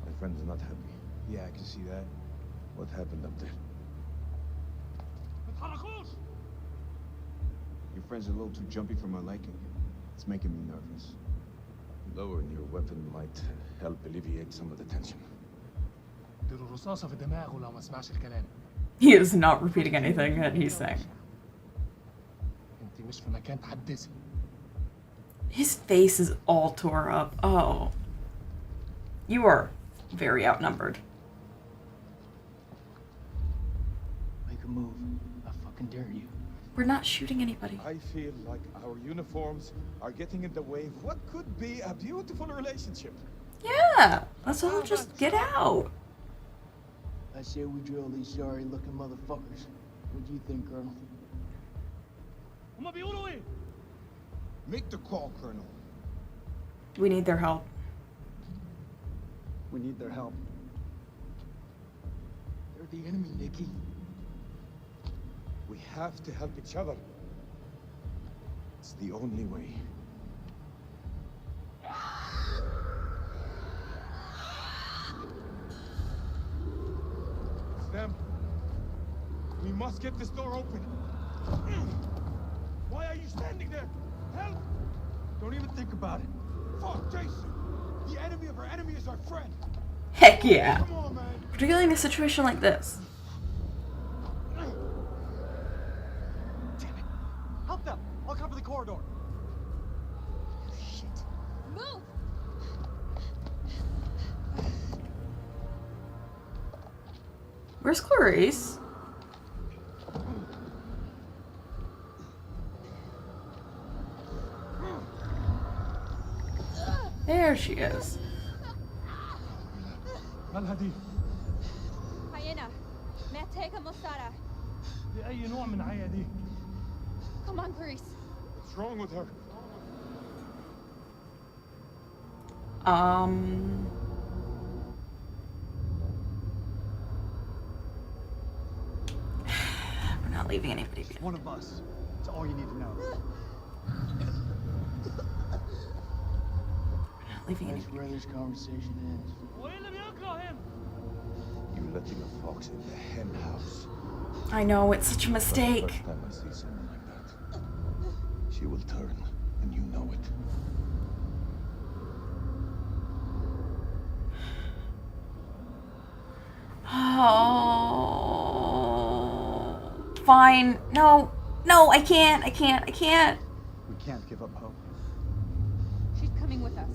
My friend's not happy. Yeah, I can see that. What happened up there? Your friend's a little too jumpy for my liking. It's making me nervous. Lowering your weapon might help alleviate some of the tension. He is not repeating anything that he's saying. His face is all tore up. Oh. You are very outnumbered. Make a move. I fucking dare you. We're not shooting anybody. I feel like our uniforms are getting in the way of what could be a beautiful relationship. Yeah. Let's all just get out. I say we drill these sorry-looking motherfuckers. What do you think, Colonel? Make the call, Colonel. We need their help. We need their help. They're the enemy, Nikki. We have to help each other. It's the only way. It's them. We must get this door open. Why are you standing there? Help! Don't even think about it. Fuck, Jason! The enemy of our enemy is our friend. Heck yeah. Come on, man. Particularly in a situation like this. Damn it. Help them. I'll cover the corridor. Shit. Move! Where's Clarice? There she is. Hyena. محتاجة مساعدة. لأي نوع من عيادي. Come on, Clarice. What's wrong with her? We're not leaving anybody behind. One of us. That's all you need to know. We're not leaving That's anybody. where this conversation ends. You're letting a fox in the hen house. I know, it's such a mistake. First time I see someone like that. She will turn, and you know it. Oh, fine. No, I can't. We can't give up hope. She's coming with us.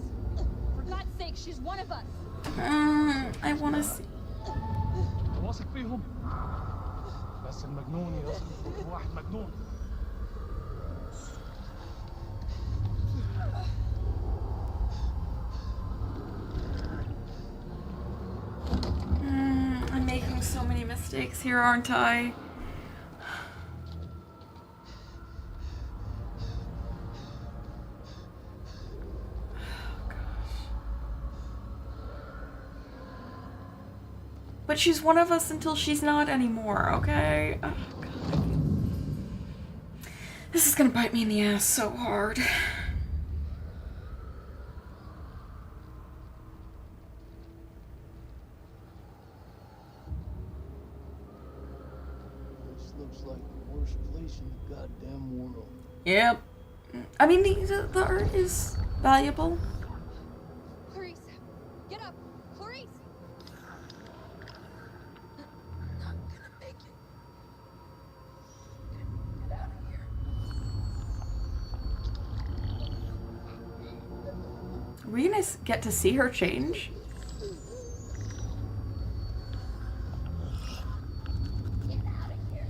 For God's sake, she's one of us. I want to see. واثق فيهم بس المجنون يثق في واحد مجنون. I'm making so many mistakes. stakes here, aren't I? But she's one of us until she's not anymore, okay? Oh, God. This is gonna bite me in the ass so hard. This looks like the worst place in the goddamn world. Yep. I mean, the art is valuable. Clarice, get up! Clarice! I'm not gonna make it. Get out of here. Are we gonna get to see her change? Get out of here.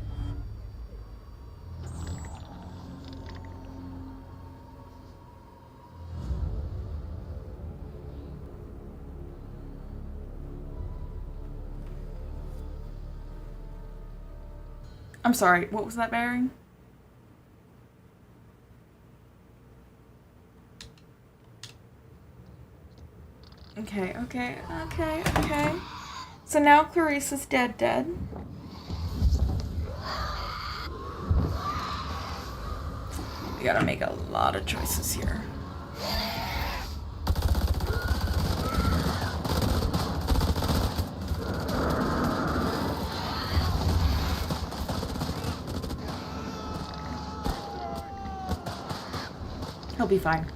I'm sorry, what was that bearing? Okay. So now Clarice is dead. We gotta make a lot of choices here. He'll be fine.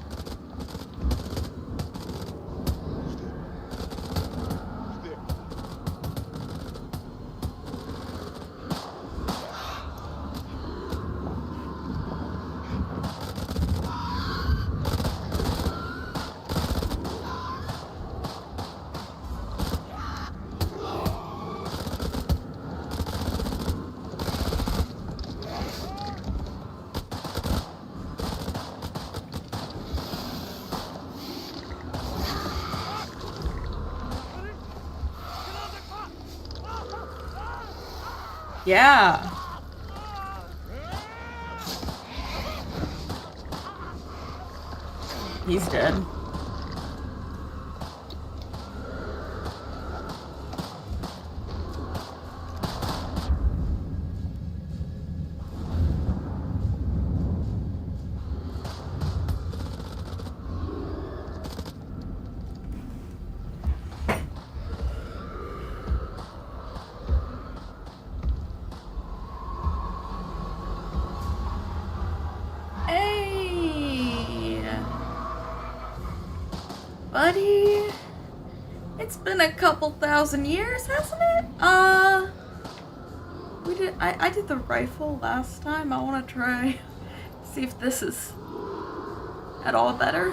Yeah. He's dead. Buddy, it's been a couple thousand years, hasn't it? I did the rifle last time. I want to try, see if this is at all better.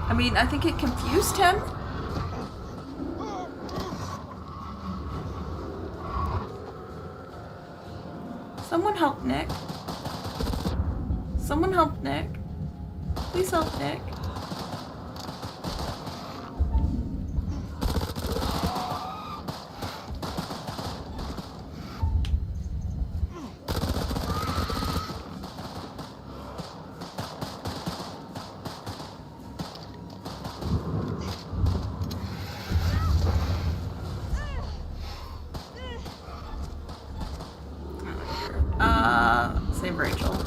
I mean, I think it confused him. Someone help Nick. Someone help Nick. Please help Nick. Save Rachel.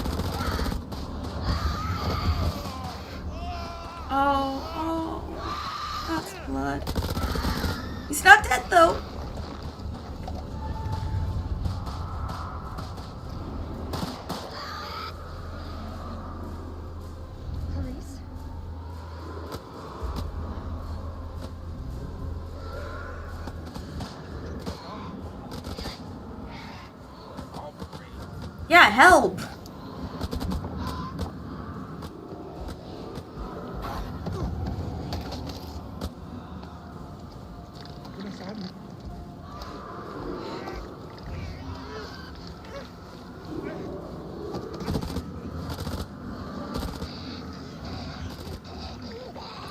Oh, that's blood. He's not dead though. Clarice? Yeah, help.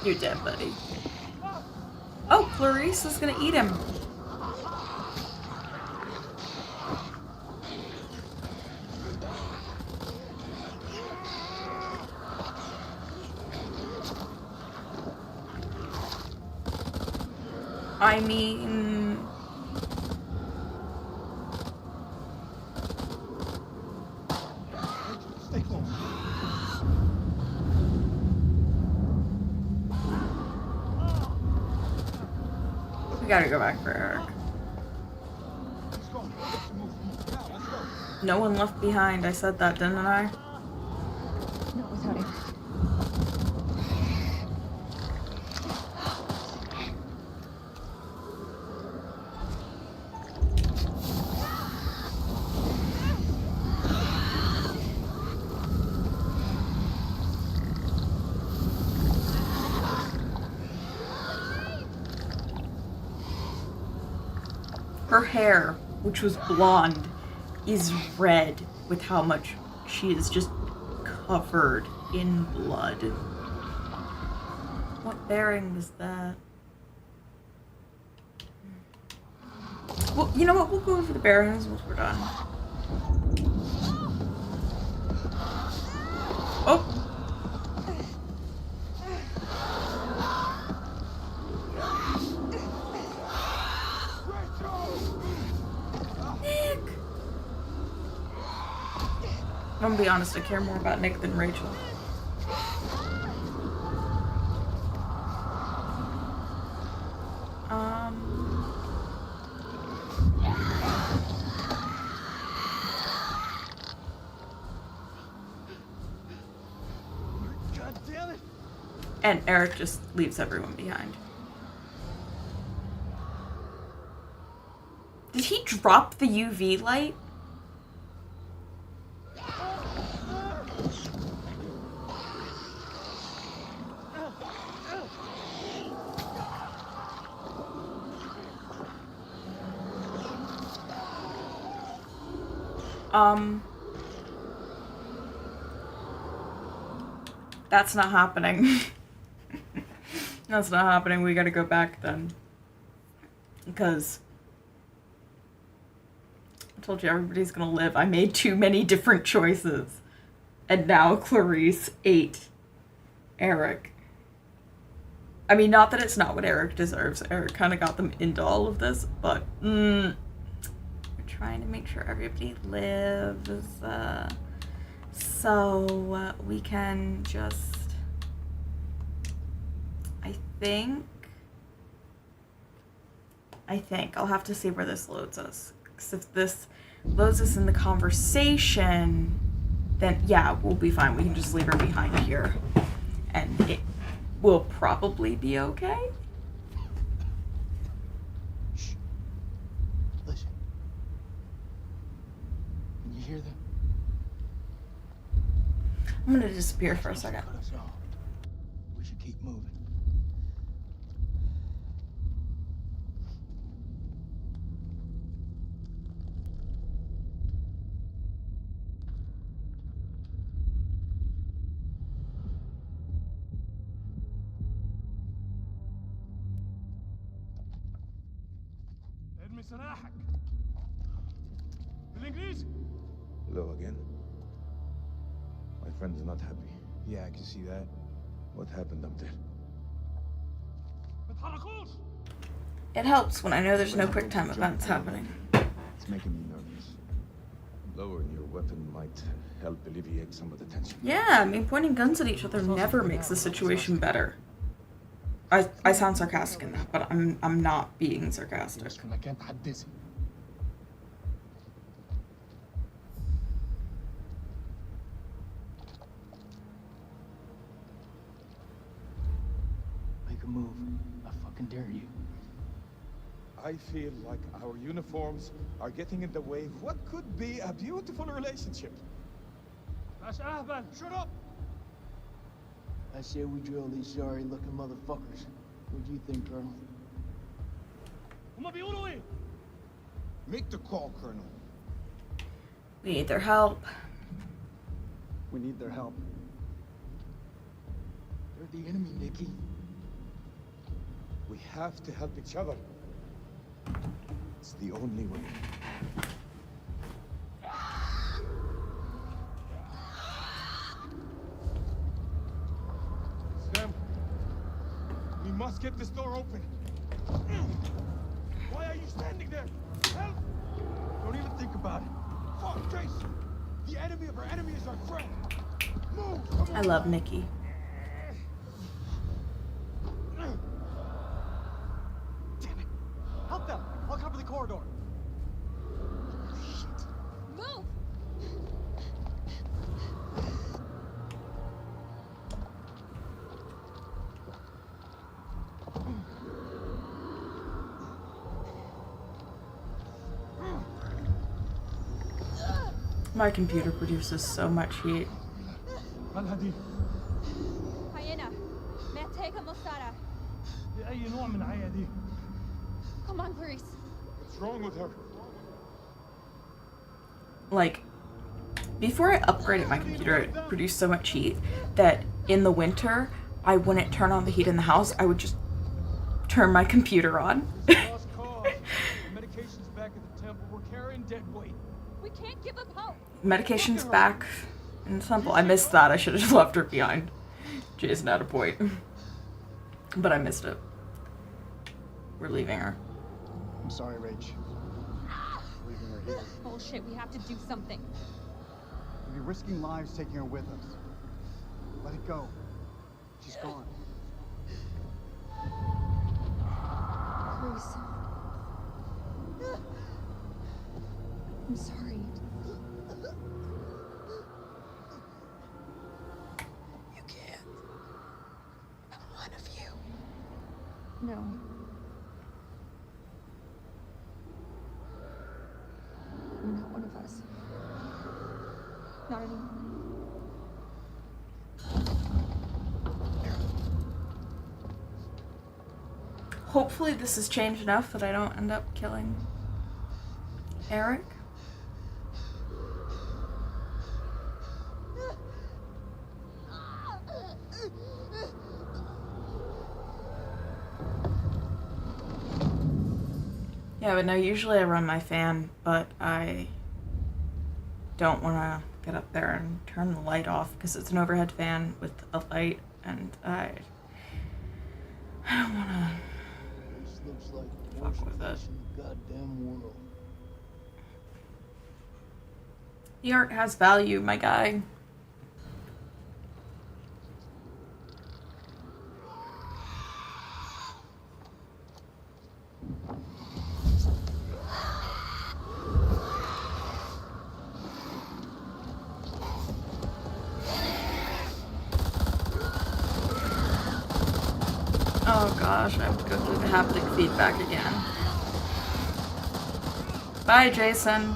You're dead, buddy. Clarice is gonna eat him. I mean... Stay close. We gotta go back for Eric. Let's go. Let's move. Now, let's go. No one left behind. I said that, didn't I? Not without Eric. Her hair, which was blonde, is red with how much she is just covered in blood. What bearing was that? Well, you know what? We'll go over the bearings once we're done. Oh! Nick! I'm gonna be honest, I care more about Nick than Rachel. God damn it! And Eric just leaves everyone behind. Did he drop the UV light? That's not happening. That's not happening. We gotta go back then. Because I told you everybody's gonna live. I made too many different choices. And now Clarice ate Eric. I mean, not that it's not what Eric deserves. Eric kind of got them into all of this, but we're trying to make sure everybody lives. So we can just, I think I'll have to see where this loads us. Because if this loads us in the conversation, then yeah, we'll be fine. We can just leave her behind here. And it will probably be okay. Shh. Listen. Can you hear them? I'm gonna disappear for a second. We should keep moving. ارمي سلاحك. بالانجليزي. Hello again. My friend's not happy. Yeah, I can see that. What happened up there? ما تحركوش. It helps when I know there's no quick time events happening. It's making me nervous. Lowering your weapon might help alleviate some of the tension. Yeah, I mean, pointing guns at each other never makes the situation better. I sound sarcastic in that, but I'm not being sarcastic. Make a move. I fucking dare you. I feel like our uniforms are getting in the way of what could be a beautiful relationship. باش اهبل. Shut up. I say we drill these sorry-looking motherfuckers. What do you think, Colonel? هما بيقولوا ايه؟ Make the call, Colonel. We need their help. We need their help. They're the enemy, Nikki. We have to help each other. It's the only way. Sam, we must get this door open. Why are you standing there? Help! Don't even think about it. Fuck, Jason! The enemy of our enemy is our friend. Move! Come on. I love Nikki. Damn it! Help them! I'll cover the corridor. Shit. Move! My computer produces so much heat. Hyena. Mateka Mosara. أي نوع من العيا دي؟ Come on, Clarice. What's wrong with her? Like, before I upgraded my computer, it produced so much heat that in the winter, I wouldn't turn on the heat in the house. I would just turn my computer on. Lost cause. Medication's back at the temple. We're carrying dead weight. We can't give up hope. Medication's back in the temple. I missed that. I should have just left her behind. Jason had a point. But I missed it. We're leaving her. I'm sorry, Rach. Leaving her here. Bullshit, we have to do something. We'd be risking lives taking her with us. Let it go. She's gone. Clarice. I'm sorry. You can't. I'm one of you. No. You're not one of us. Not anymore. Hopefully this has changed enough that I don't end up killing Eric. Yeah, but no, usually I run my fan, but I don't want to get up there and turn the light off because it's an overhead fan with a light, and I don't want to This looks like the fuck worst with it. place in the goddamn world. The art has value, my guy. Oh gosh, I have to go through the haptic feedback again. Bye, Jason.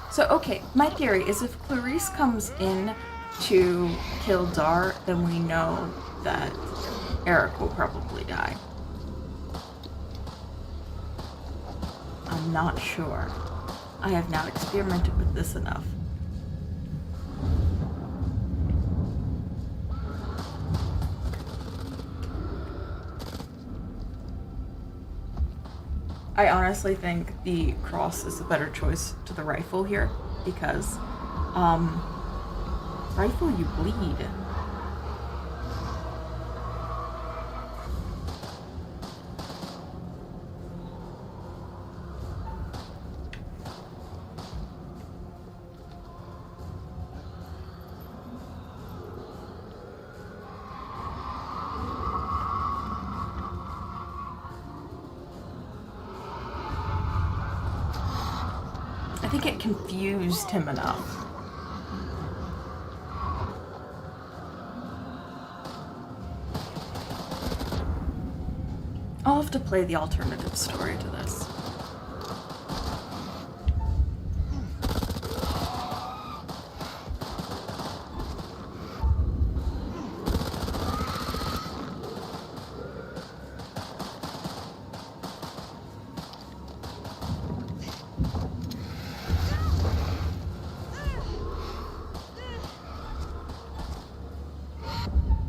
So, okay, my theory is if Clarice comes in to kill Dar, then we know that Eric will probably die. I'm not sure. I have not experimented with this enough. I honestly think the cross is a better choice to the rifle here because rifle you bleed. it confused him enough. I'll have to play the alternative story to this.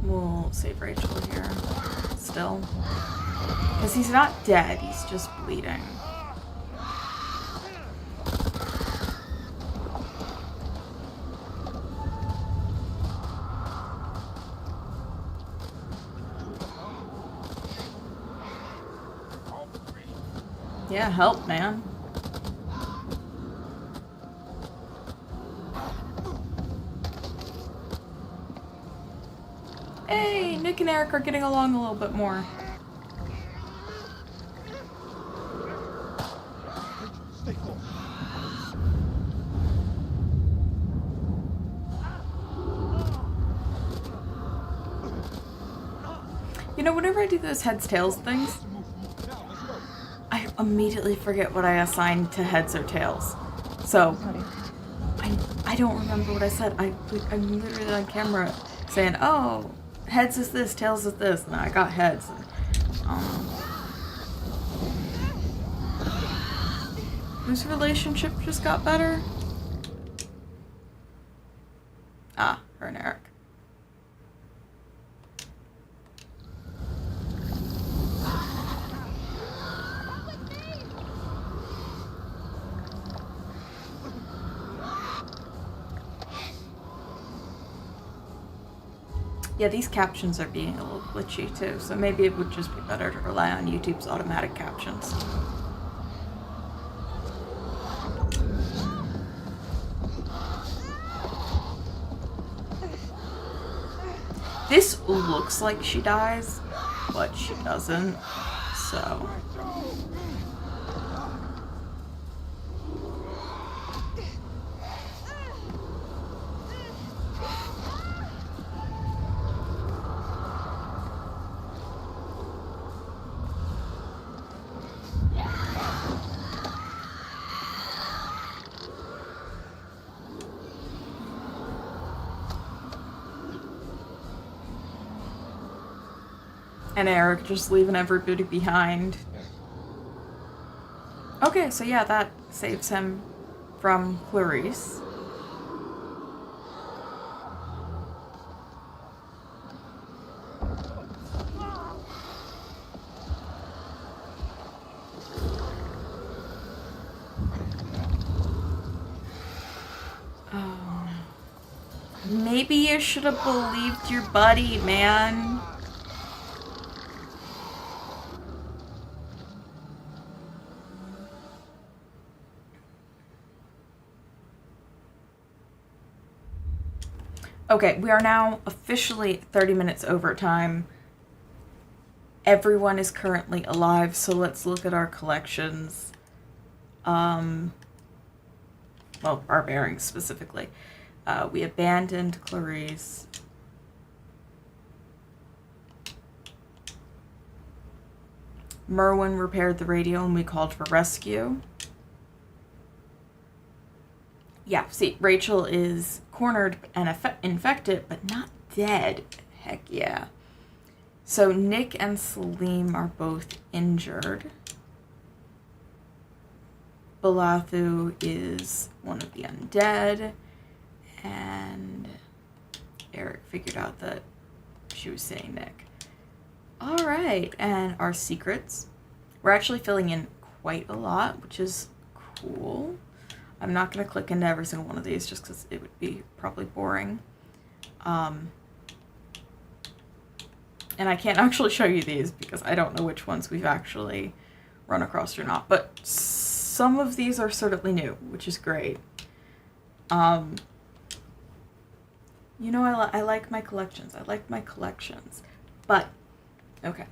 We'll save Rachel here. Still. Because he's not dead, he's just bleeding. Yeah, help, man. Hey, Nick and Eric are getting along a little bit more. You know, whenever I do those heads tails things, I immediately forget what I assigned to heads or tails. So I don't remember what I said. I'm literally on camera saying, "Oh, heads is this, tails is this," and I got heads. Whose relationship just got better? Ah, her and Eric. Yeah, these captions are being a little glitchy too, so maybe it would just be better to rely on YouTube's automatic captions. This looks like she dies, but she doesn't, so... And Eric just leaving everybody behind. Okay, so yeah, that saves him from Clarice. Maybe you should have believed your buddy, man. Okay, we are now officially 30 minutes over time. Everyone is currently alive, so let's look at our collections. Well, our bearings specifically. We abandoned Clarice. Merwin repaired the radio and we called for rescue. Yeah, see, Rachel is cornered and infected, but not dead. Heck yeah. So Nick and Salim are both injured. Balathu is one of the undead. And Eric figured out that she was saying Nick. Alright, and our secrets. We're actually filling in quite a lot, which is cool. I'm not going to click into every single one of these just because it would be probably boring. And I can't actually show you these because I don't know which ones we've actually run across or not. But some of these are certainly new, which is great. You know, I like my collections. I like my collections. But, okay,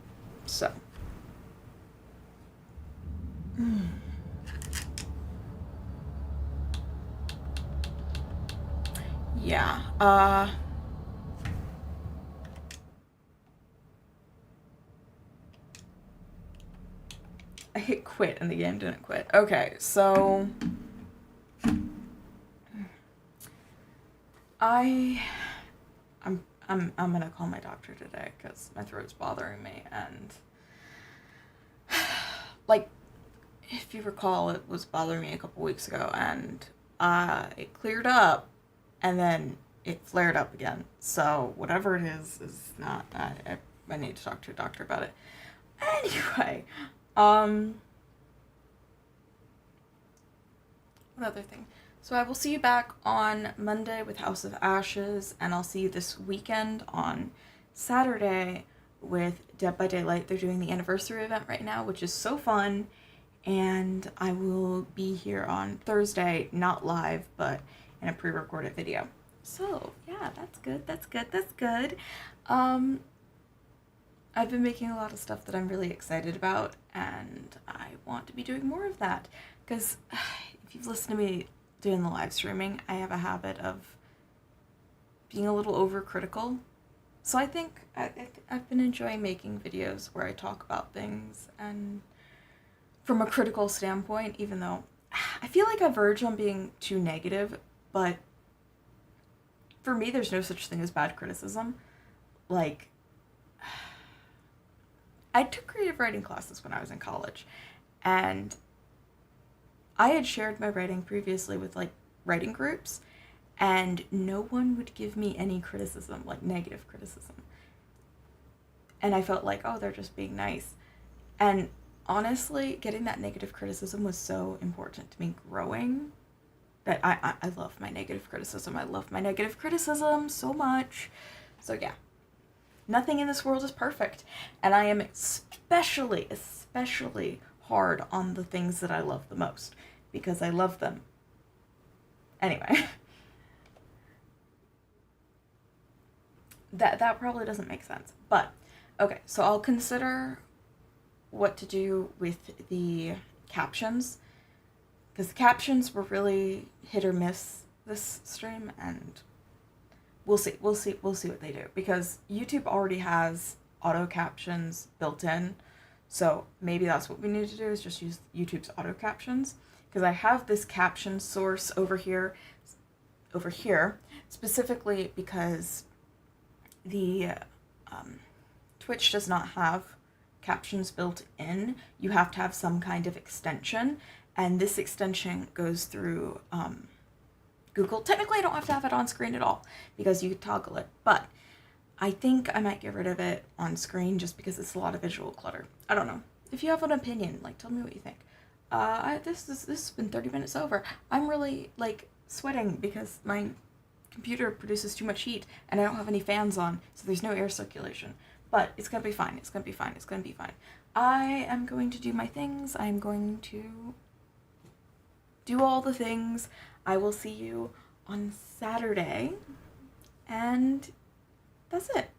so. yeah, I hit quit and the game didn't quit. Okay, so I'm gonna call my doctor today because my throat's bothering me, and like, if you recall, it was bothering me a couple weeks ago, and it cleared up, and then it flared up again. So whatever it is not. I need to talk to a doctor about it. Anyway, what other thing? So I will see you back on Monday with House of Ashes, and I'll see you this weekend on Saturday with Dead by Daylight. They're doing the anniversary event right now, which is so fun, and I will be here on Thursday, not live, but in a pre-recorded video. So yeah, that's good, that's good, that's good. I've been making a lot of stuff that I'm really excited about, and I want to be doing more of that, because if you've listened to me doing the live streaming, I have a habit of being a little overcritical. So I think I've been enjoying making videos where I talk about things and from a critical standpoint, even though I feel like I verge on being too negative, but for me, there's no such thing as bad criticism. Like, I took creative writing classes when I was in college, and I had shared my writing previously with, like, writing groups, and no one would give me any criticism, like, negative criticism. And I felt like, oh, they're just being nice. And honestly, getting that negative criticism was so important to me growing that I love my negative criticism. I love my negative criticism so much. So yeah. Nothing in this world is perfect, and I am especially hard on the things that I love the most, because I love them. Anyway. That probably doesn't make sense, but okay, so I'll consider what to do with the captions, because the captions were really hit or miss this stream, and we'll see what they do, because YouTube already has auto captions built in, so maybe that's what we need to do, is just use YouTube's auto captions, because I have this caption source over here, specifically because the Twitch does not have captions built in. You have to have some kind of extension, and this extension goes through Google. Technically, I don't have to have it on screen at all, because you can toggle it, but I think I might get rid of it on screen just because it's a lot of visual clutter. I don't know. If you have an opinion, like, tell me what you think. This has been 30 minutes over. I'm really, like, sweating because my computer produces too much heat, and I don't have any fans on, so there's no air circulation. But it's gonna be fine. It's gonna be fine. It's gonna be fine. I am going to do my things. I'm going to do all the things. I will see you on Saturday, and that's it.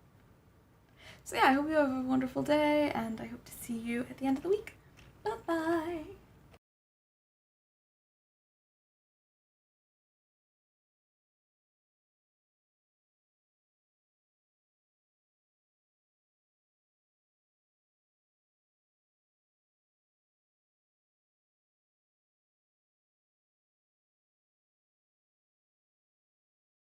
So yeah, I hope you have a wonderful day, and I hope to see you at the end of the week. Bye-bye.